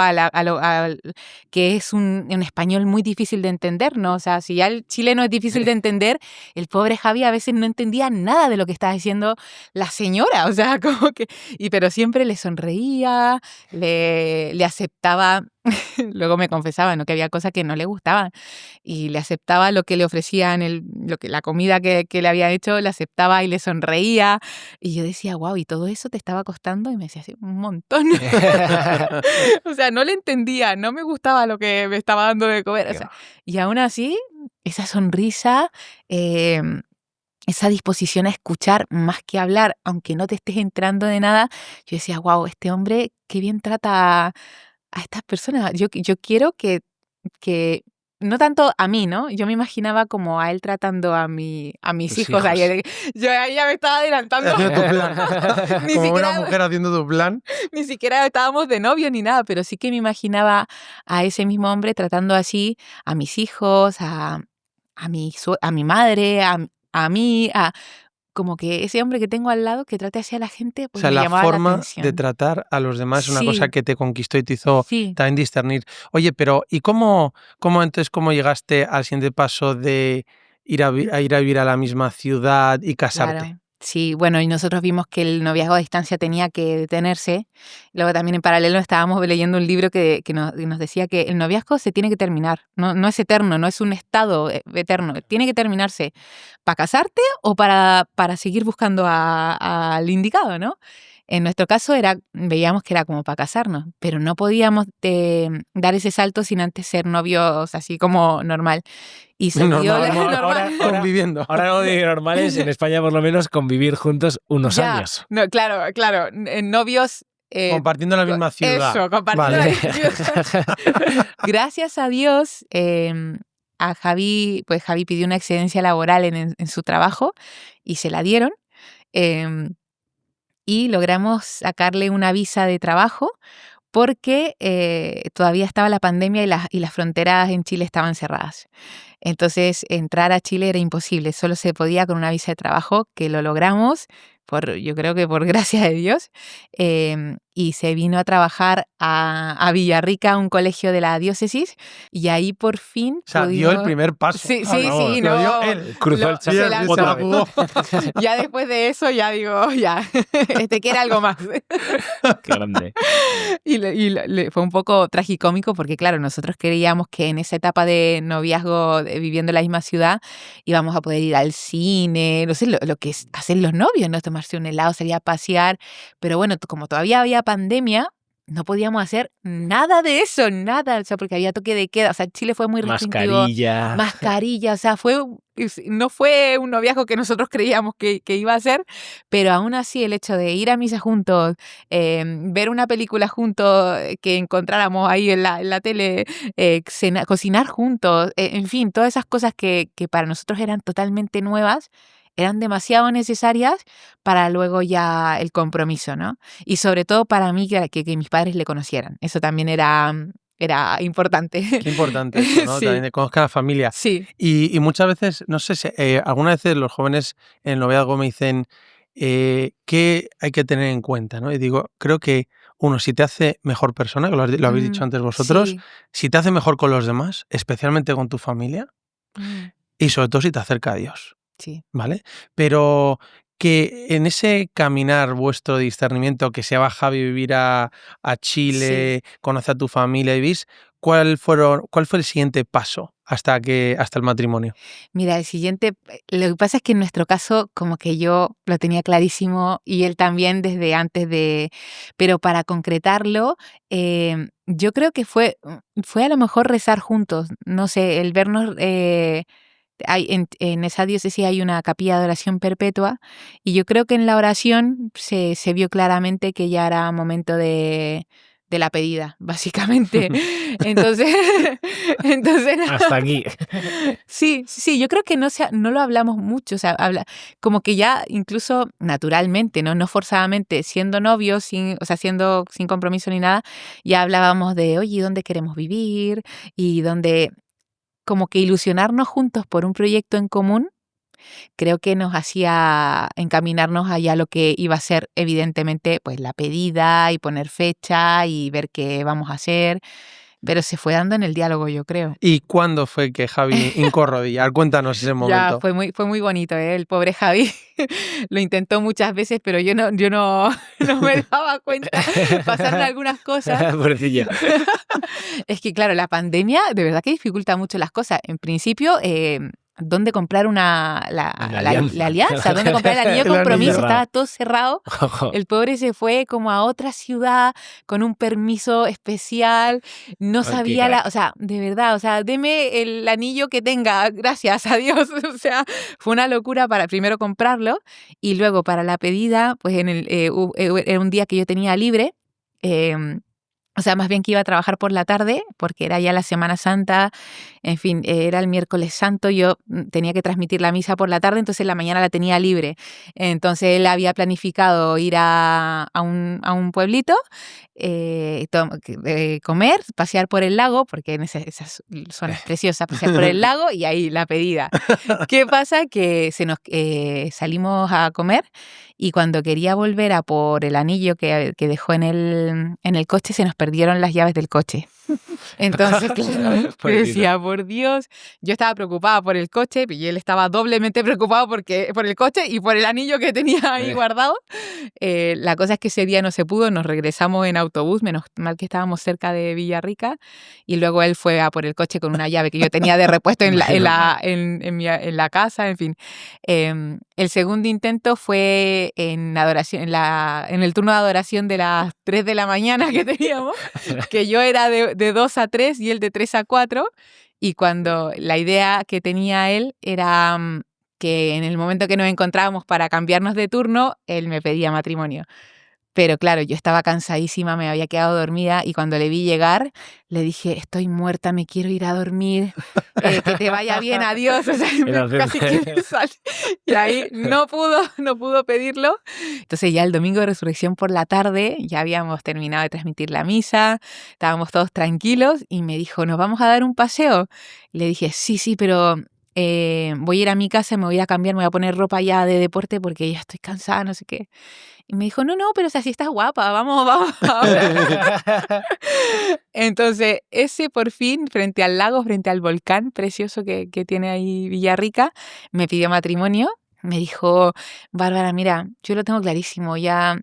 que es un español muy difícil de entender, ¿no? O sea, si ya el chileno es difícil de entender, el pobre Javi a veces no entendía nada de lo que estaba diciendo la señora, o sea, como que... pero siempre le sonreía, le aceptaba... Luego me confesaba, ¿no?, que había cosas que no le gustaban y le aceptaba lo que le ofrecían, la comida que le había hecho, le aceptaba y le sonreía. Y yo decía, wow, ¿y todo eso te estaba costando? Y me decía, sí, un montón. O sea, no le entendía, no me gustaba lo que me estaba dando de comer. O sea, y aún así, esa sonrisa, esa disposición a escuchar más que hablar, aunque no te estés enterando de nada, yo decía, wow, este hombre qué bien trata a estas personas. Yo quiero que no tanto a mí, ¿no? Yo me imaginaba como a él tratando a mis Tus hijos. hijos. Yo ahí ya me estaba adelantando. Haciendo tu plan. Ni Como siquiera- una mujer haciendo tu plan. Ni siquiera estábamos de novio ni nada, pero sí que me imaginaba a ese mismo hombre tratando así a mis hijos, a mi madre, a mí, como que ese hombre que tengo al lado que trate así a la gente, O pues sea, me la llamaba la forma atención. de tratar a los demás es una Sí. cosa que te conquistó y te hizo Sí. también discernir. Oye, pero ¿y cómo llegaste al siguiente paso de ir a vivir a la misma ciudad y casarte? Claro. Sí, bueno, y nosotros vimos que el noviazgo a distancia tenía que detenerse. Luego también en paralelo estábamos leyendo un libro que nos decía que el noviazgo se tiene que terminar. No es eterno, no es un estado eterno. Tiene que terminarse para casarte o para seguir buscando al indicado, ¿no? En nuestro caso veíamos que era como para casarnos, pero no podíamos dar ese salto sin antes ser novios así como normal. Y se dio normal. Conviviendo. Ahora lo de normal es, en España por lo menos, convivir juntos unos años. No, claro, novios... compartiendo la misma ciudad. Eso, compartiendo la misma ciudad. Gracias a Dios, a Javi, pues Javi pidió una excedencia laboral en su trabajo y se la dieron. Y logramos sacarle una visa de trabajo porque todavía estaba la pandemia y las fronteras en Chile estaban cerradas. Entonces, entrar a Chile era imposible, solo se podía con una visa de trabajo, que lo logramos, yo creo que por gracia de Dios, y se vino a trabajar a Villarrica, un colegio de la diócesis, y ahí por fin... O sea, dio el primer paso. Sí, Lo dio él. Cruzó el charco otra vez. Ya después de eso, ya digo, ya, quiere algo más. Qué grande. Y fue un poco tragicómico porque, claro, nosotros creíamos que en esa etapa de noviazgo, viviendo en la misma ciudad, íbamos a poder ir al cine, no sé, lo que hacen los novios, ¿no? Tomarse un helado, salir a pasear. Pero bueno, como todavía había pandemia, no podíamos hacer nada de eso, nada, o sea, porque había toque de queda, o sea, Chile fue muy restrictivo. Mascarilla, o sea, no fue un noviazgo que nosotros creíamos que iba a ser, pero aún así el hecho de ir a misa juntos, ver una película juntos que encontráramos ahí en la tele, cocinar juntos, en fin, todas esas cosas que para nosotros eran totalmente nuevas, eran demasiado necesarias para luego ya el compromiso, ¿no? Y sobre todo para mí que mis padres le conocieran. Eso también era importante. Qué importante eso, ¿no? Sí. También que conozcan a la familia. Sí. Y muchas veces, no sé si algunas veces los jóvenes en el noviazgo me dicen qué hay que tener en cuenta, ¿no? Y digo, creo que uno, si te hace mejor persona, que lo habéis dicho antes vosotros, sí. Si te hace mejor con los demás, especialmente con tu familia, y sobre todo si te acerca a Dios. Sí. ¿Vale? Pero que en ese caminar vuestro de discernimiento, que se va Javi a vivir a Chile, sí. Conoce a tu familia y vivís, ¿cuál fue el siguiente paso hasta el matrimonio? Mira, lo que pasa es que en nuestro caso como que yo lo tenía clarísimo y él también desde antes pero para concretarlo, yo creo que fue a lo mejor rezar juntos, no sé, el vernos... en esa diócesis hay una capilla de oración perpetua y yo creo que en la oración se vio claramente que ya era momento de la pedida, básicamente. Entonces hasta aquí. Sí, yo creo que no lo hablamos mucho, o sea, como que ya incluso naturalmente, no forzadamente, siendo novios, sin compromiso ni nada, ya hablábamos de, oye, ¿dónde queremos vivir? Y dónde... como que ilusionarnos juntos por un proyecto en común, creo que nos hacía encaminarnos allá a lo que iba a ser, evidentemente, pues la pedida y poner fecha y ver qué vamos a hacer. Pero se fue dando en el diálogo, yo creo. ¿Y cuándo fue que Javi hincó rodillas? Cuéntanos ese momento. Ya, fue muy bonito, ¿eh? El pobre Javi lo intentó muchas veces, pero yo no me daba cuenta. Pasaron algunas cosas. Pobrecillo. Es que, claro, la pandemia de verdad que dificulta mucho las cosas. En principio... ¿dónde comprar la alianza? ¿Dónde comprar el anillo de compromiso? Estaba todo cerrado. El pobre se fue como a otra ciudad con un permiso especial. No sabía o sea, de verdad, o sea, deme el anillo que tenga, gracias a Dios. O sea, fue una locura para primero comprarlo y luego para la pedida, pues era un día que yo tenía libre. O sea, más bien que iba a trabajar por la tarde, porque era ya la Semana Santa, en fin, era el miércoles santo, yo tenía que transmitir la misa por la tarde, entonces la mañana la tenía libre. Entonces él había planificado ir a un pueblito, comer, pasear por el lago, porque en esas zonas preciosas, pasear por el lago y ahí la pedida. ¿Qué pasa? Que salimos a comer y cuando quería volver a por el anillo que dejó en el coche, se nos perdieron las llaves del coche. Entonces, claro, yo Pobrecita. decía, por Dios, yo estaba preocupada por el coche y él estaba doblemente preocupado por el coche y por el anillo que tenía ahí guardado. La cosa es que ese día no se pudo, nos regresamos en autobús, menos mal que estábamos cerca de Villarrica, y luego él fue a por el coche con una llave que yo tenía de repuesto en la casa, en fin. El segundo intento fue en adoración, en el turno de adoración de las 3 de la mañana que teníamos, que yo era de 2 a 3 y él de 3 a 4, y cuando la idea que tenía él era que en el momento que nos encontrábamos para cambiarnos de turno, él me pedía matrimonio. Pero claro, yo estaba cansadísima, me había quedado dormida y cuando le vi llegar, le dije, estoy muerta, me quiero ir a dormir, que te vaya bien, adiós. O sea, casi que me sale. Y ahí no pudo pedirlo. Entonces ya el domingo de resurrección por la tarde, ya habíamos terminado de transmitir la misa, estábamos todos tranquilos y me dijo, ¿nos vamos a dar un paseo? Le dije, sí, pero voy a ir a mi casa, me voy a cambiar, me voy a poner ropa ya de deporte porque ya estoy cansada, no sé qué. Y me dijo, no, pero o sea, si estás guapa, vamos. Entonces, ese por fin, frente al lago, frente al volcán precioso que tiene ahí Villarrica, me pidió matrimonio. Me dijo, Bárbara, mira, yo lo tengo clarísimo, ya...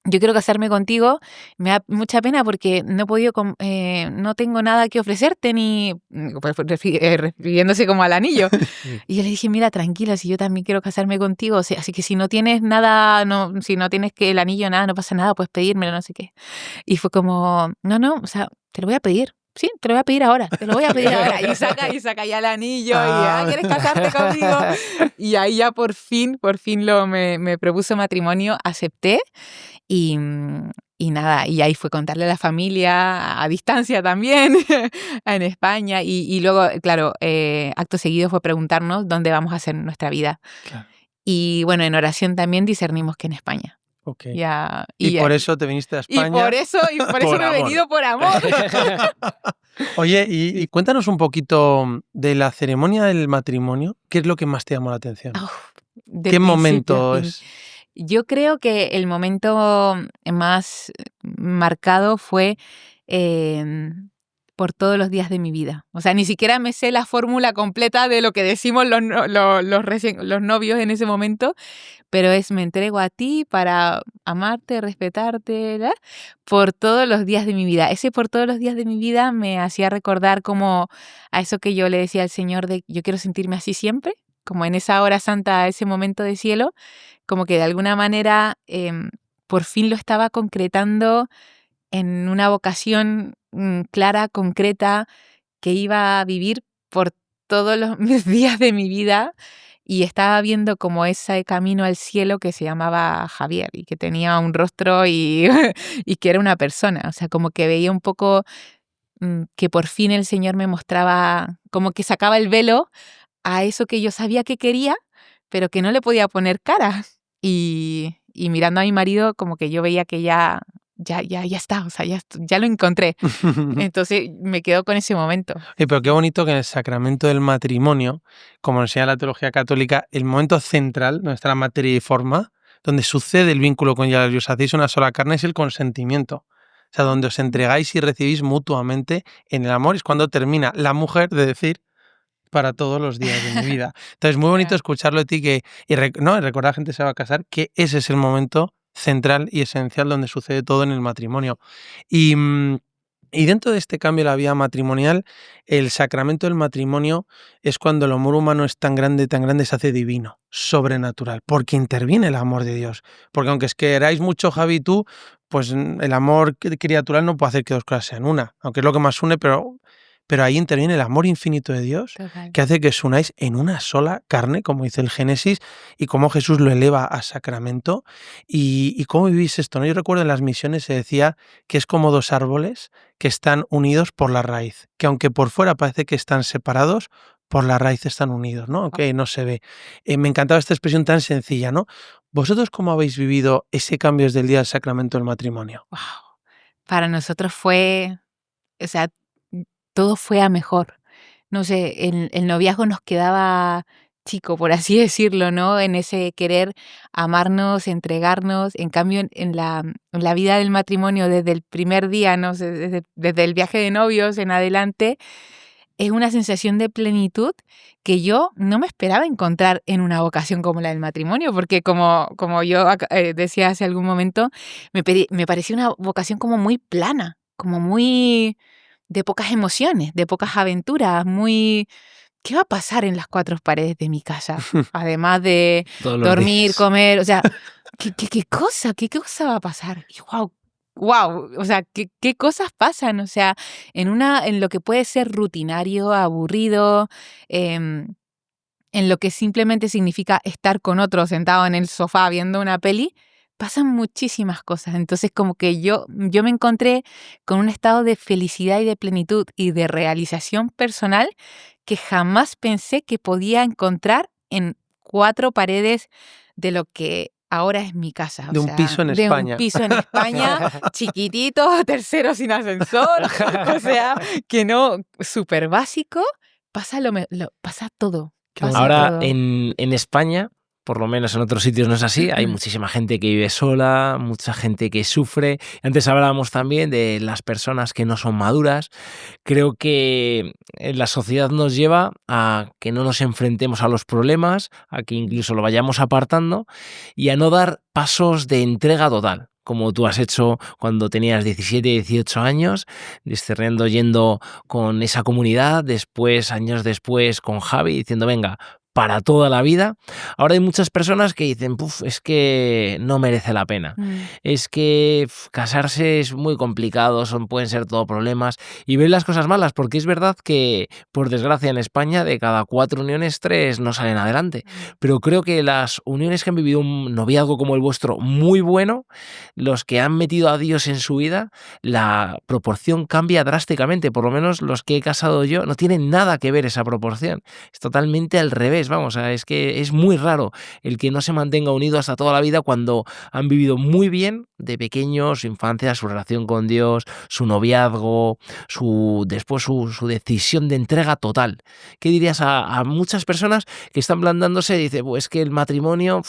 Yo quiero casarme contigo, me da mucha pena porque no he podido, no tengo nada que ofrecerte, ni pues, refiriéndose como al anillo. Y yo le dije, mira, tranquila, si yo también quiero casarme contigo, o sea, así que si no tienes nada, si no tienes que el anillo, nada, no pasa nada, puedes pedírmelo, no sé qué. Y fue como, no, o sea, te lo voy a pedir. Sí, te lo voy a pedir ahora, te lo voy a pedir ahora. Y saca ya el anillo y, ¿quieres casarte conmigo? Y ahí ya por fin me propuso matrimonio, acepté. Y nada, y ahí fue contarle a la familia, a distancia también, en España. Y luego, claro, acto seguido fue preguntarnos dónde vamos a hacer nuestra vida. Claro. Y bueno, en oración también discernimos que en España. Okay. Ya, y por eso te viniste a España. Y por eso me he venido por amor. Oye, y cuéntanos un poquito de la ceremonia del matrimonio. ¿Qué es lo que más te llamó la atención? ¿Qué momento es? Yo creo que el momento más marcado fue por todos los días de mi vida. O sea, ni siquiera me sé la fórmula completa de lo que decimos los novios en ese momento, pero me entrego a ti para amarte, respetarte, ¿verdad? Por todos los días de mi vida. Ese por todos los días de mi vida me hacía recordar como a eso que yo le decía al Señor de yo quiero sentirme así siempre, como en esa hora santa, ese momento de cielo, como que de alguna manera por fin lo estaba concretando en una vocación clara, concreta, que iba a vivir por todos mis días de mi vida, y estaba viendo como ese camino al cielo que se llamaba Javier y que tenía un rostro y que era una persona. O sea, como que veía un poco que por fin el Señor me mostraba, como que sacaba el velo a eso que yo sabía que quería, pero que no le podía poner cara. Y mirando a mi marido, como que yo veía que ya está, o sea, ya lo encontré. Entonces me quedo con ese momento. Pero qué bonito que en el sacramento del matrimonio, como enseña la teología católica, el momento central, donde está la materia y forma, donde sucede el vínculo conyugal y os hacéis una sola carne, es el consentimiento. O sea, donde os entregáis y recibís mutuamente en el amor, es cuando termina la mujer de decir para todos los días de mi vida. Entonces, muy bonito escucharlo de ti y recordar a la gente que se va a casar, que ese es el momento central y esencial donde sucede todo en el matrimonio. Y dentro de este cambio de la vida matrimonial, el sacramento del matrimonio es cuando el amor humano es tan grande, se hace divino, sobrenatural, porque interviene el amor de Dios. Porque aunque es que queráis mucho, Javi y tú, pues el amor criatural no puede hacer que dos cosas sean una, aunque es lo que más une, pero ahí interviene el amor infinito de Dios, total, que hace que os unáis en una sola carne, como dice el Génesis, y cómo Jesús lo eleva a sacramento. Y cómo vivís esto, ¿no? Yo recuerdo en las misiones se decía que es como dos árboles que están unidos por la raíz, que aunque por fuera parece que están separados, por la raíz están unidos, ¿no? Aunque no se ve. Me encantaba esta expresión tan sencilla, ¿no? ¿Vosotros cómo habéis vivido ese cambio desde el día del sacramento del matrimonio? Wow. Para nosotros fue, o sea, todo fue a mejor. No sé, el noviazgo nos quedaba chico, por así decirlo, ¿no? En ese querer amarnos, entregarnos. En cambio, en la vida del matrimonio, desde el primer día, ¿no? Desde el viaje de novios en adelante, es una sensación de plenitud que yo no me esperaba encontrar en una vocación como la del matrimonio, porque como yo decía hace algún momento, me parecía una vocación como muy plana, como muy de pocas emociones, de pocas aventuras, muy... ¿Qué va a pasar en las cuatro paredes de mi casa? Además de Todos los dormir, días. comer, o sea, ¿qué cosa va a pasar? Y wow, o sea, ¿qué cosas pasan? O sea, en lo que puede ser rutinario, aburrido, em, en lo que simplemente significa estar con otro sentado en el sofá viendo una peli, pasan muchísimas cosas. Entonces, como que yo me encontré con un estado de felicidad y de plenitud y de realización personal que jamás pensé que podía encontrar en cuatro paredes de lo que ahora es mi casa. O De un sea, piso en de un España. piso en España, chiquitito, tercero sin ascensor, o sea, que no, súper básico, pasa todo. Qué Pasa bonito. Ahora, todo. en España, por lo menos en otros sitios no es así, hay muchísima gente que vive sola, mucha gente que sufre. Antes hablábamos también de las personas que no son maduras. Creo que la sociedad nos lleva a que no nos enfrentemos a los problemas, a que incluso lo vayamos apartando y a no dar pasos de entrega total, como tú has hecho cuando tenías 17, 18 años, discerniendo yendo con esa comunidad, después, años después, con Javi, diciendo, venga, para toda la vida. Ahora hay muchas personas que dicen, puf, es que no merece la pena. Es que casarse es muy complicado, pueden ser todo problemas y ven las cosas malas, porque es verdad que, por desgracia, en España de cada 4 uniones, 3 no salen adelante. Pero creo que las uniones que han vivido un noviazgo como el vuestro muy bueno, los que han metido a Dios en su vida, la proporción cambia drásticamente. Por lo menos los que he casado yo no tienen nada que ver esa proporción. Es totalmente al revés, vamos, es que es muy raro el que no se mantenga unido hasta toda la vida cuando han vivido muy bien de pequeños, su infancia, su relación con Dios, su noviazgo, después su decisión de entrega total. ¿Qué dirías a muchas personas que están plantándose y dicen, pues que el matrimonio,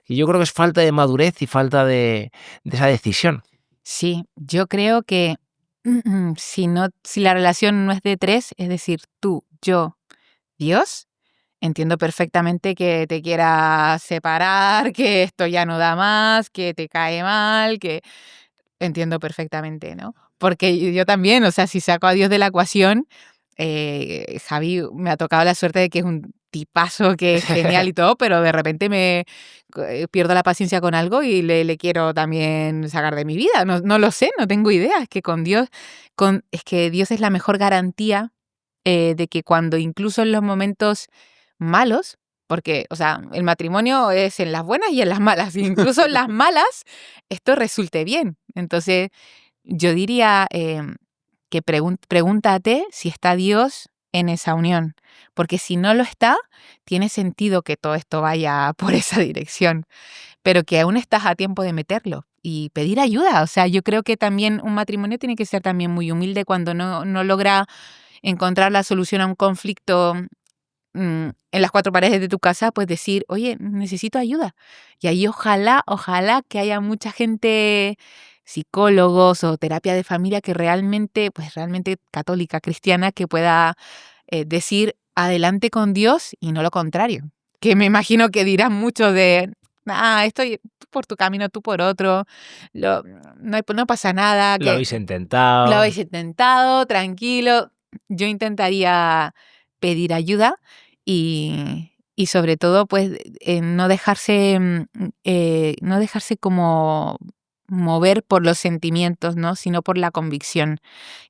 y yo creo que es falta de madurez y falta de esa decisión? Sí, yo creo que si la relación no es de tres, es decir, tú, yo, Dios, entiendo perfectamente que te quieras separar, que esto ya no da más, que te cae mal, que entiendo perfectamente, ¿no? Porque yo también, o sea, si saco a Dios de la ecuación, Javi me ha tocado la suerte de que es un tipazo, que es genial y todo, pero de repente pierdo la paciencia con algo y le quiero también sacar de mi vida. No lo sé, no tengo idea. Es que con Dios, es que Dios es la mejor garantía de que cuando incluso en los momentos malos, porque, o sea, el matrimonio es en las buenas y en las malas, y incluso en las malas esto resulte bien. Entonces, yo diría que pregúntate si está Dios en esa unión, porque si no lo está, tiene sentido que todo esto vaya por esa dirección, pero que aún estás a tiempo de meterlo y pedir ayuda. O sea, yo creo que también un matrimonio tiene que ser también muy humilde cuando no logra encontrar la solución a un conflicto en las cuatro paredes de tu casa, pues decir, oye, necesito ayuda. Y ahí ojalá que haya mucha gente, psicólogos o terapia de familia que realmente católica, cristiana, que pueda decir adelante con Dios y no lo contrario. Que me imagino que dirán mucho de, estoy por tu camino, tú por otro, no pasa nada, Lo que habéis intentado. lo habéis intentado, tranquilo. Yo intentaría pedir ayuda y sobre todo, pues, no dejarse como mover por los sentimientos, ¿no? Sino por la convicción.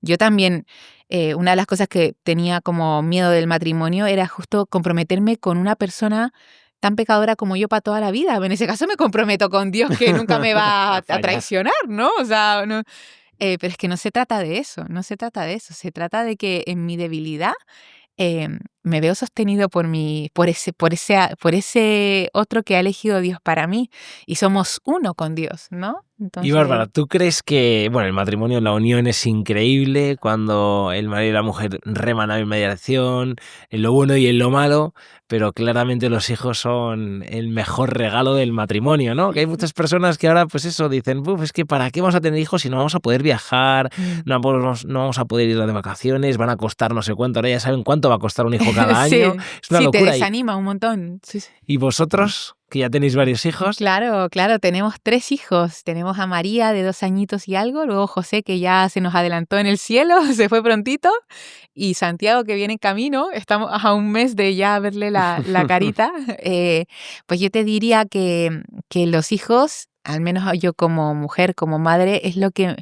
Yo también, una de las cosas que tenía como miedo del matrimonio era justo comprometerme con una persona tan pecadora como yo para toda la vida. En ese caso me comprometo con Dios que nunca me va a traicionar, ¿no? O sea, no, pero es que no se trata de eso, no se trata de eso. Se trata de que en mi debilidad me veo sostenido por ese otro que ha elegido Dios para mí, y somos uno con Dios, ¿no? Y Bárbara, ¿tú crees que, bueno, el matrimonio, la unión es increíble cuando el marido y la mujer reman a la misma dirección, en lo bueno y en lo malo, pero claramente los hijos son el mejor regalo del matrimonio, ¿no? Que hay muchas personas que ahora, pues eso, dicen, "Buf, es que ¿para qué vamos a tener hijos si no vamos a poder viajar, no vamos a poder ir de vacaciones, van a costar no sé cuánto, ahora ya saben cuánto va a costar un hijo cada año"? Sí, Es una sí, te locura. desanima un montón. Sí, sí. ¿Y vosotros, que ya tenéis varios hijos? Claro, claro, tenemos 3 hijos. Tenemos a María de 2 añitos y algo, luego José, que ya se nos adelantó en el cielo, se fue prontito, y Santiago, que viene en camino. Estamos a un mes de ya verle la carita. Pues yo te diría que los hijos, al menos yo como mujer, como madre, es lo que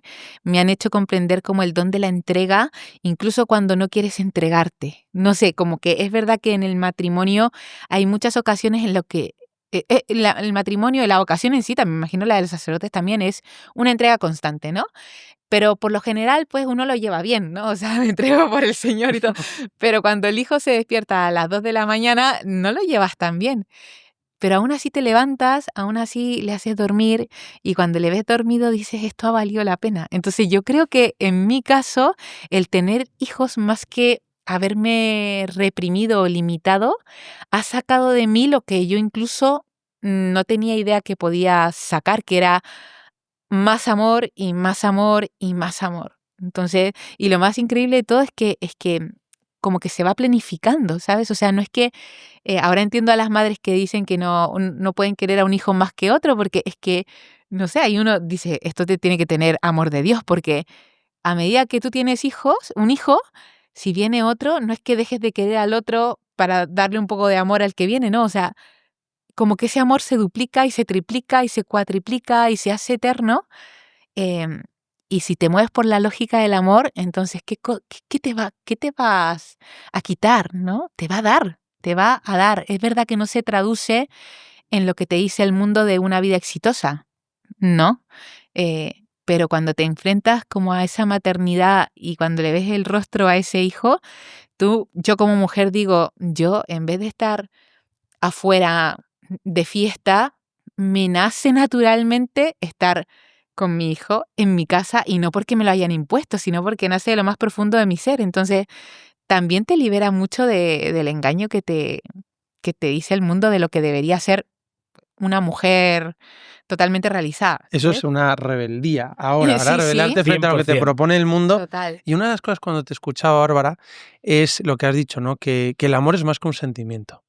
me han hecho comprender como el don de la entrega, incluso cuando no quieres entregarte. No sé, como que es verdad que en el matrimonio hay muchas ocasiones en lo que el matrimonio, la vocación en sí, también me imagino la de los sacerdotes también es una entrega constante, ¿no? Pero por lo general, pues uno lo lleva bien, ¿no? O sea, me entrego por el Señor y todo. Pero cuando el hijo se despierta a las 2 de la mañana, no lo llevas tan bien. Pero aún así te levantas, aún así le haces dormir, y cuando le ves dormido dices, esto ha valido la pena. Entonces yo creo que en mi caso, el tener hijos, más que haberme reprimido o limitado, ha sacado de mí lo que yo incluso no tenía idea que podía sacar, que era más amor y más amor y más amor. Entonces, y lo más increíble de todo es que como que se va planificando, ¿sabes? O sea, no es que ahora entiendo a las madres que dicen que no pueden querer a un hijo más que otro, porque es que, no sé, hay uno dice, esto te tiene que tener amor de Dios, porque a medida que tú tienes un hijo, si viene otro, no es que dejes de querer al otro para darle un poco de amor al que viene, ¿no? O sea, como que ese amor se duplica y se triplica y se cuatriplica y se hace eterno. em, y si te mueves por la lógica del amor, entonces, ¿qué te vas a quitar, no? Te va a dar, te va a dar. Es verdad que no se traduce en lo que te dice el mundo de una vida exitosa, ¿no? Pero cuando te enfrentas como a esa maternidad y cuando le ves el rostro a ese hijo, yo como mujer digo, yo en vez de estar afuera de fiesta, me nace naturalmente estar con mi hijo en mi casa, y no porque me lo hayan impuesto, sino porque nace de lo más profundo de mi ser. Entonces, también te libera mucho del engaño que te dice el mundo de lo que debería ser una mujer totalmente realizada, Eso es ¿sabes? una rebeldía. Ahora Sí, sí, rebelarte frente a lo que te 100%. propone el mundo. total. Y una de las cosas cuando te escuchaba, Bárbara, es lo que has dicho, ¿no? Que el amor es más que un sentimiento.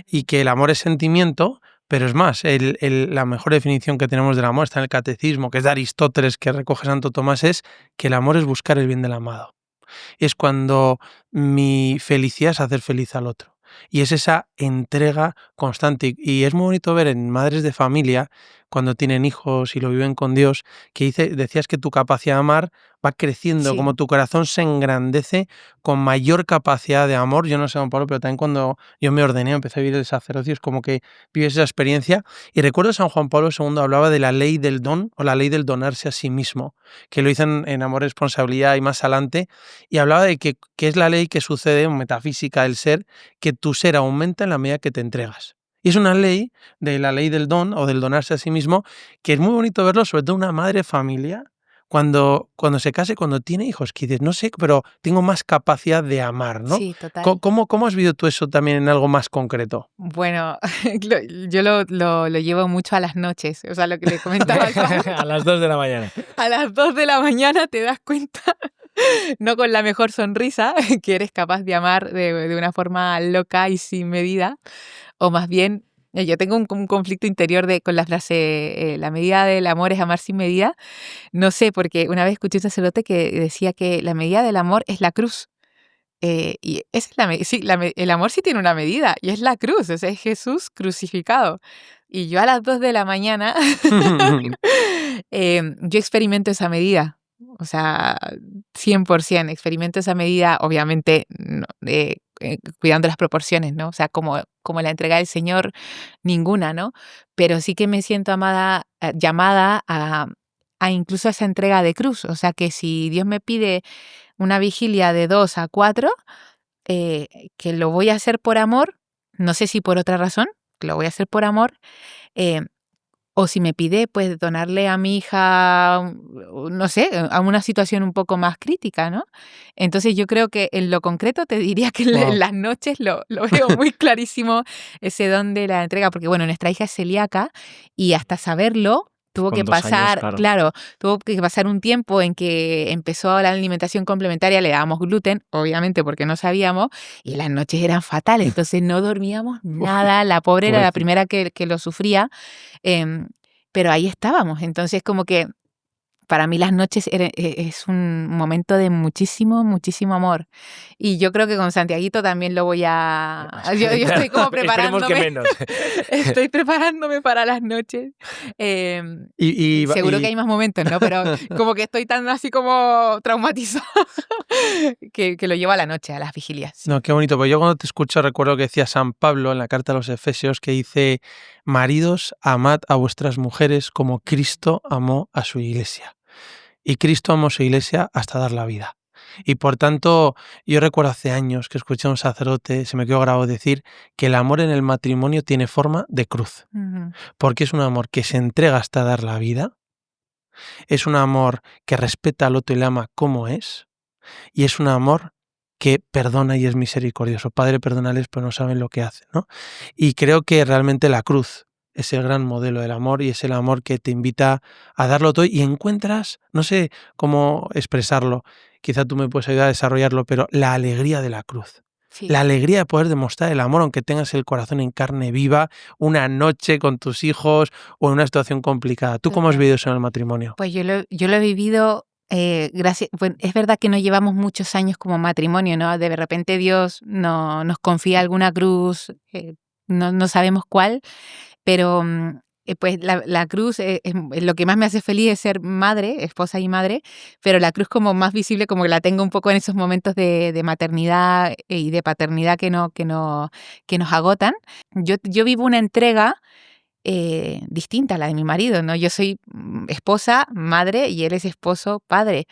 Y que el amor es sentimiento, pero es más, la mejor definición que tenemos del amor está en el catecismo, que es de Aristóteles, que recoge Santo Tomás, es que el amor es buscar el bien del amado. Es cuando mi felicidad es hacer feliz al otro. Y es esa entrega constante. Y es muy bonito ver en madres de familia, cuando tienen hijos y lo viven con Dios, que decías que tu capacidad de amar va creciendo, Sí, como tu corazón se engrandece con mayor capacidad de amor. Yo no sé, Juan Pablo, pero también cuando yo me ordené, empecé a vivir el sacerdocio, es como que vives esa experiencia. Y recuerdo San Juan Pablo II hablaba de la ley del don o la ley del donarse a sí mismo, que lo dicen en Amor, Responsabilidad y más adelante, y hablaba de que es la ley que sucede en metafísica del ser, que tu ser aumenta en la medida que te entregas. Y es una ley de la ley del don o del donarse a sí mismo, que es muy bonito verlo, sobre todo una madre de familia, cuando se case, cuando tiene hijos, que dices, no sé, pero tengo más capacidad de amar, ¿no? sí, total. ¿Cómo has vivido tú eso también en algo más concreto? Bueno, yo lo llevo mucho a las noches, o sea, lo que le comentaba al Pau, A las 2 de la mañana. a las 2 de la mañana te das cuenta, no con la mejor sonrisa, que eres capaz de amar de una forma loca y sin medida, o más bien, yo tengo un conflicto interior con la frase, la medida del amor es amar sin medida. No sé, porque una vez escuché un sacerdote que decía que la medida del amor es la cruz. Y esa es sí, el amor sí tiene una medida, y es la cruz, o sea, es Jesús crucificado. Y yo a las 2 de la mañana, yo experimento esa medida, o sea, 100% experimento esa medida, obviamente, cuidando las proporciones, ¿no? O sea, como la entrega del Señor, ninguna, ¿no? Pero sí que me siento llamada a incluso esa entrega de cruz. O sea, que si Dios me pide una vigilia de 2 a 4, que lo voy a hacer por amor, no sé si por otra razón, que lo voy a hacer por amor, eh, o si me pide, pues, donarle a mi hija, no sé, a una situación un poco más crítica, ¿no? Entonces, yo creo que en lo concreto te diría que en Wow. las noches lo veo muy clarísimo ese don de la entrega, porque, bueno, nuestra hija es celíaca y hasta saberlo tuvo Con que 2 años, pasar, claro. claro, tuvo que pasar un tiempo en que empezó la alimentación complementaria, le dábamos gluten, obviamente porque no sabíamos, y las noches eran fatales, entonces no dormíamos nada, la pobre era la Pobrecita. primera que lo sufría. Em, pero ahí estábamos. Entonces, como que para mí las noches es un momento de muchísimo, muchísimo amor. Y yo creo que con Santiaguito también lo voy a... Yo estoy como Esperemos que preparándome, menos. estoy preparándome para las noches. Seguro que hay más momentos, ¿no? Pero como que estoy tan así como traumatizada que lo llevo a la noche, a las vigilias. No, qué bonito, porque yo cuando te escucho recuerdo que decía San Pablo en la carta a los Efesios que dice, maridos, amad a vuestras mujeres como Cristo amó a su iglesia. Y Cristo amó a su iglesia hasta dar la vida. Y por tanto, yo recuerdo hace años que escuché a un sacerdote, se me quedó grabado decir que el amor en el matrimonio tiene forma de cruz, Ujú. porque es un amor que se entrega hasta dar la vida, es un amor que respeta al otro y le ama como es, y es un amor que perdona y es misericordioso. Padre, perdónales, pero no saben lo que hacen, ¿no? Y creo que realmente la cruz es el gran modelo del amor y es el amor que te invita a darlo todo y encuentras, no sé cómo expresarlo, quizá tú me puedes ayudar a desarrollarlo, pero la alegría de la cruz. Sí. La alegría de poder demostrar el amor, aunque tengas el corazón en carne viva, una noche con tus hijos o en una situación complicada. ¿Tú cómo has Total. vivido eso en el matrimonio? Pues yo lo he vivido, gracias, bueno, es verdad que no llevamos muchos años como matrimonio, ¿no? De repente Dios nos confía alguna cruz, no sabemos cuál, pero pues la cruz, lo que más me hace feliz es ser madre, esposa y madre, pero la cruz como más visible, como que la tengo un poco en esos momentos de maternidad y de paternidad que nos agotan. Yo vivo una entrega distinta a la de mi marido, ¿no? Yo soy esposa, madre y él es esposo, padre.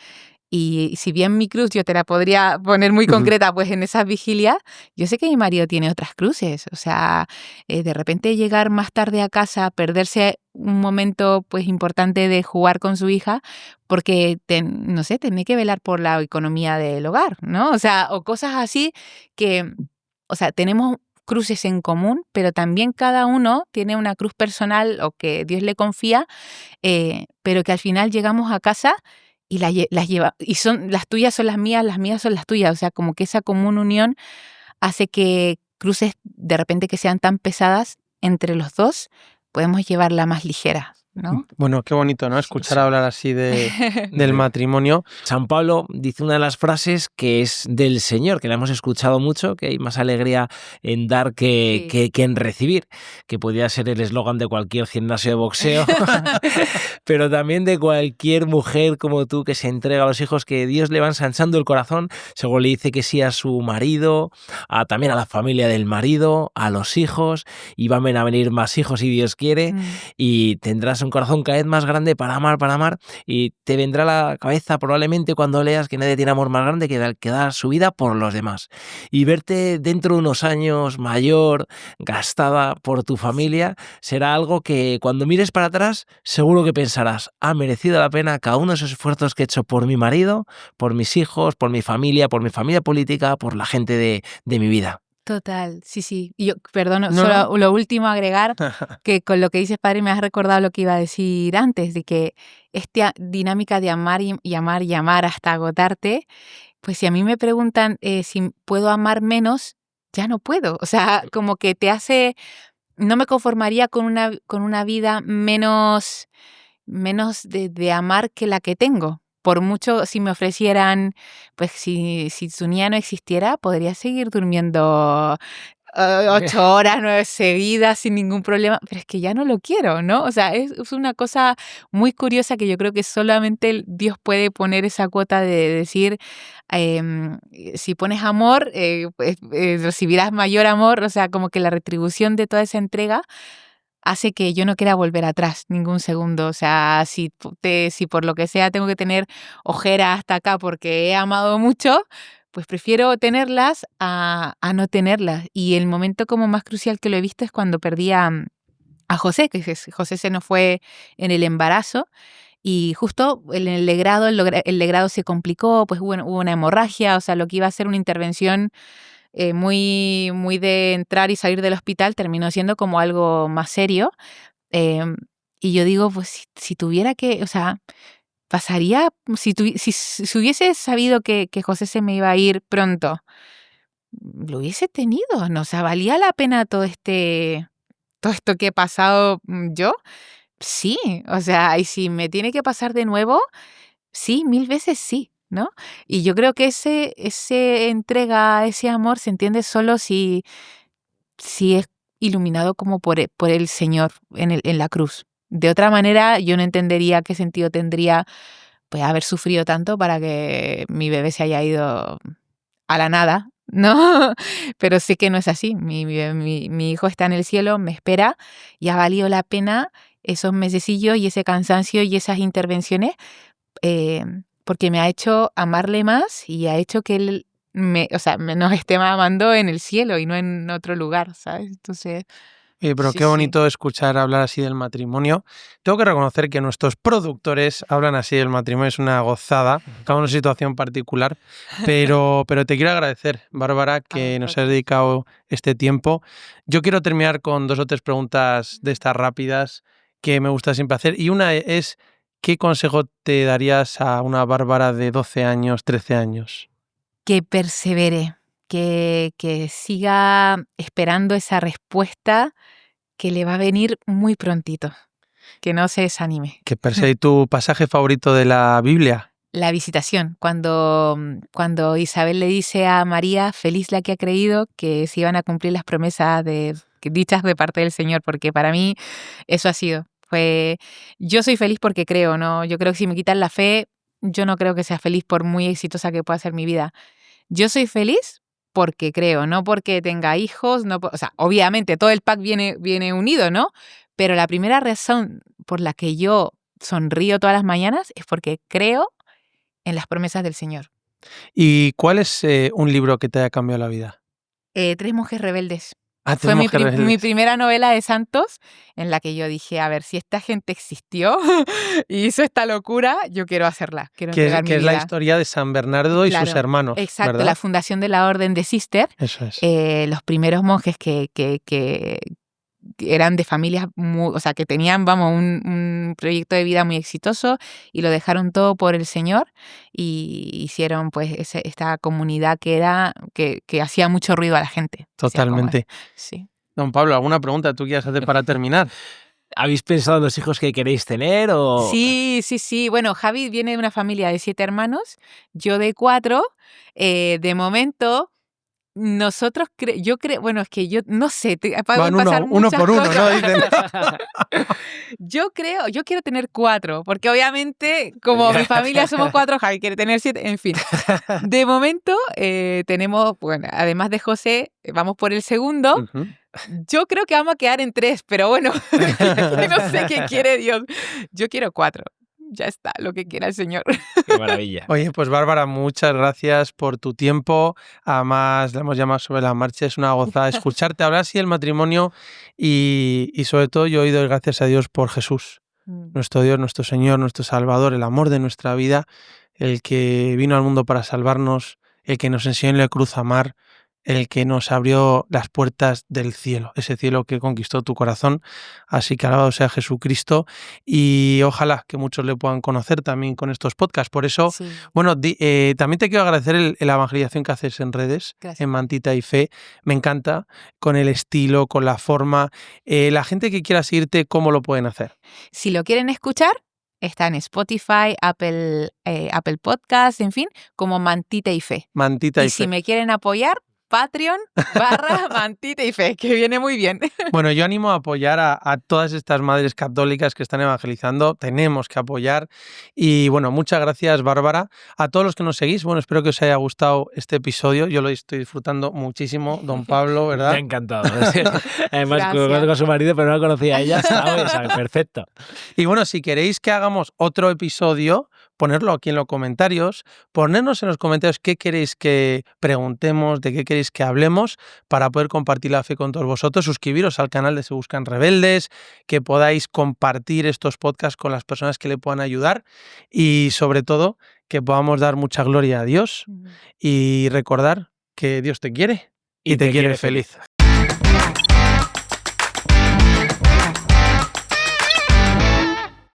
Y si bien mi cruz yo te la podría poner muy Ujú. concreta, pues en esas vigilias, yo sé que mi marido tiene otras cruces. O sea, de repente llegar más tarde a casa, perderse un momento pues importante de jugar con su hija, porque, no sé, tiene que velar por la economía del hogar, ¿no? O sea, o cosas así que, o sea, tenemos cruces en común, pero también cada uno tiene una cruz personal o que Dios le confía, pero que al final llegamos a casa y las lleva, y son las tuyas son las mías son las tuyas, o sea, como que esa común unión hace que cruces de repente que sean tan pesadas entre los dos, podemos llevarla más ligera, ¿no? Bueno, qué bonito, ¿no? Sí. Escuchar hablar así del matrimonio. San Pablo dice una de las frases que es del Señor, que la hemos escuchado mucho, que hay más alegría en dar Sí. que en recibir, que podría ser el eslogan de cualquier gimnasio de boxeo, pero también de cualquier mujer como tú que se entrega a los hijos, que Dios le va ensanchando el corazón, según le dice que sí a su marido, también a la familia del marido, a los hijos, y van a venir más hijos si Dios quiere, y tendrás un corazón cada vez más grande para amar, y te vendrá a la cabeza probablemente cuando leas que nadie tiene amor más grande que el que da su vida por los demás. Y verte dentro de unos años mayor, gastada por tu familia, será algo que cuando mires para atrás seguro que pensarás, ha merecido la pena cada uno de esos esfuerzos que he hecho por mi marido, por mis hijos, por mi familia política, por la gente de mi vida. Total, sí, sí. Y yo, perdono, No, solo no. lo último a agregar, que con lo que dices, padre, me has recordado lo que iba a decir antes, de que esta dinámica de amar y amar y amar hasta agotarte, pues si a mí me preguntan si puedo amar menos, ya no puedo. O sea, como que te hace, no me conformaría con una vida menos de amar que la que tengo. Por mucho, si me ofrecieran, pues si su niña no existiera, podría seguir durmiendo 8 horas, 9 seguidas sin ningún problema, pero es que ya no lo quiero, ¿no? O sea, es una cosa muy curiosa que yo creo que solamente Dios puede poner esa cuota de decir, si pones amor, pues, recibirás mayor amor, o sea, como que la retribución de toda esa entrega hace que yo no quiera volver atrás ningún segundo. O sea, si por lo que sea tengo que tener ojeras hasta acá porque he amado mucho, pues prefiero tenerlas a no tenerlas. Y el momento como más crucial que lo he visto es cuando perdí a José, que José se nos fue en el embarazo. Y justo en el legrado, el legrado se complicó, pues hubo una hemorragia, o sea, lo que iba a ser una intervención muy, muy de entrar y salir del hospital terminó siendo como algo más serio. Y yo digo, pues si tuviera que, o sea, pasaría, si hubiese sabido que José se me iba a ir pronto, lo hubiese tenido, ¿no? O sea, ¿valía la pena todo esto que he pasado yo? Sí, o sea, y si me tiene que pasar de nuevo, sí, 1000 veces sí, ¿no? Y yo creo que ese entrega, ese amor se entiende solo si es iluminado como por el Señor en la cruz. De otra manera, yo no entendería qué sentido tendría pues haber sufrido tanto para que mi bebé se haya ido a la nada, ¿no? Pero sé que no es así. Mi hijo está en el cielo, me espera y ha valido la pena esos mesecillos y ese cansancio y esas intervenciones porque me ha hecho amarle más y ha hecho que él nos esté amando en el cielo y no en otro lugar, ¿sabes? Entonces... Pero sí, qué bonito escuchar hablar así del matrimonio. Tengo que reconocer que nuestros productores hablan así del matrimonio, es una gozada, cada una situación particular, pero te quiero agradecer, Bárbara, que nos has dedicado este tiempo. Yo quiero terminar con 2 o 3 preguntas de estas rápidas que me gusta siempre hacer, y una es, ¿qué consejo te darías a una Bárbara de 12 años, 13 años? Que persevere, que siga esperando esa respuesta que le va a venir muy prontito, que no se desanime. Que persevere. ¿Tu pasaje favorito de la Biblia? La visitación, cuando Isabel le dice a María, feliz la que ha creído, que se iban a cumplir las promesas dichas de parte del Señor, porque para mí eso ha sido. Yo soy feliz porque creo, ¿no? Yo creo que si me quitan la fe, yo no creo que sea feliz por muy exitosa que pueda ser mi vida. Yo soy feliz porque creo, no porque tenga hijos, o sea, obviamente todo el pack viene unido, ¿no? Pero la primera razón por la que yo sonrío todas las mañanas es porque creo en las promesas del Señor. ¿Y cuál es un libro que te haya cambiado la vida? 3 monjes rebeldes. Fue mi primera novela de santos en la que yo dije, a ver, si esta gente existió y hizo esta locura, yo quiero hacerla. Quiero entregar mi vida. Es la historia de San Bernardo y sus hermanos, exacto, ¿verdad? La fundación de la Orden de Cister. Eso es. Los primeros monjes que eran de familias o sea, que tenían, un proyecto de vida muy exitoso y lo dejaron todo por el Señor y hicieron pues esta comunidad que hacía mucho ruido a la gente. Totalmente. Sí. Don Pablo, ¿alguna pregunta tú quieras hacer para terminar? ¿Habéis pensado en los hijos que queréis tener o...? Sí. Bueno, Javi viene de una familia de 7 hermanos, yo de 4. De momento... Nosotros yo creo, bueno, es que yo no sé, Van uno por uno, ¿no? Dicen. Yo quiero tener 4, porque obviamente como mi familia somos 4, Javi quiere tener 7, en fin. De momento tenemos, bueno, además de José, vamos por el segundo. Uh-huh. Yo creo que vamos a quedar en 3, pero bueno, no sé qué quiere Dios. Yo quiero 4. Ya está, lo que quiera el Señor. Qué maravilla. Oye, pues Bárbara, muchas gracias por tu tiempo. Además, le hemos llamado sobre la marcha. Es una gozada escucharte hablar así del matrimonio y sobre todo yo doy gracias a Dios por Jesús, nuestro Dios, nuestro Señor, nuestro Salvador, el amor de nuestra vida, el que vino al mundo para salvarnos, el que nos enseñó en la cruz a amar, el que nos abrió las puertas del cielo, ese cielo que conquistó tu corazón. Así que alabado sea Jesucristo y ojalá que muchos le puedan conocer también con estos podcasts. Por eso, sí. Bueno, también te quiero agradecer la evangelización que haces en redes, gracias. En Mantita y Fe. Me encanta, con el estilo, con la forma. La gente que quiera seguirte, ¿cómo lo pueden hacer? Si lo quieren escuchar, está en Spotify, Apple Podcasts, en fin, como Mantita y Fe. Mantita y Fe. Y si me quieren apoyar, Patreon/Mantita y Fe, que viene muy bien. Bueno, yo animo a apoyar a todas estas madres católicas que están evangelizando. Tenemos que apoyar. Y bueno, muchas gracias, Bárbara. A todos los que nos seguís, bueno, espero que os haya gustado este episodio. Yo lo estoy disfrutando muchísimo. Don Pablo, ¿verdad? Me ha encantado. Además, conozco a su marido, pero no la conocía a ella hasta hoy. ¿Sabes? Perfecto. Y bueno, si queréis que hagamos otro episodio, ponerlo aquí en los comentarios, ponernos en los comentarios qué queréis que preguntemos, de qué queréis que hablemos para poder compartir la fe con todos vosotros. Suscribiros al canal de Se Buscan Rebeldes, que podáis compartir estos podcasts con las personas que le puedan ayudar y sobre todo que podamos dar mucha gloria a Dios y recordar que Dios te quiere y te quiere feliz.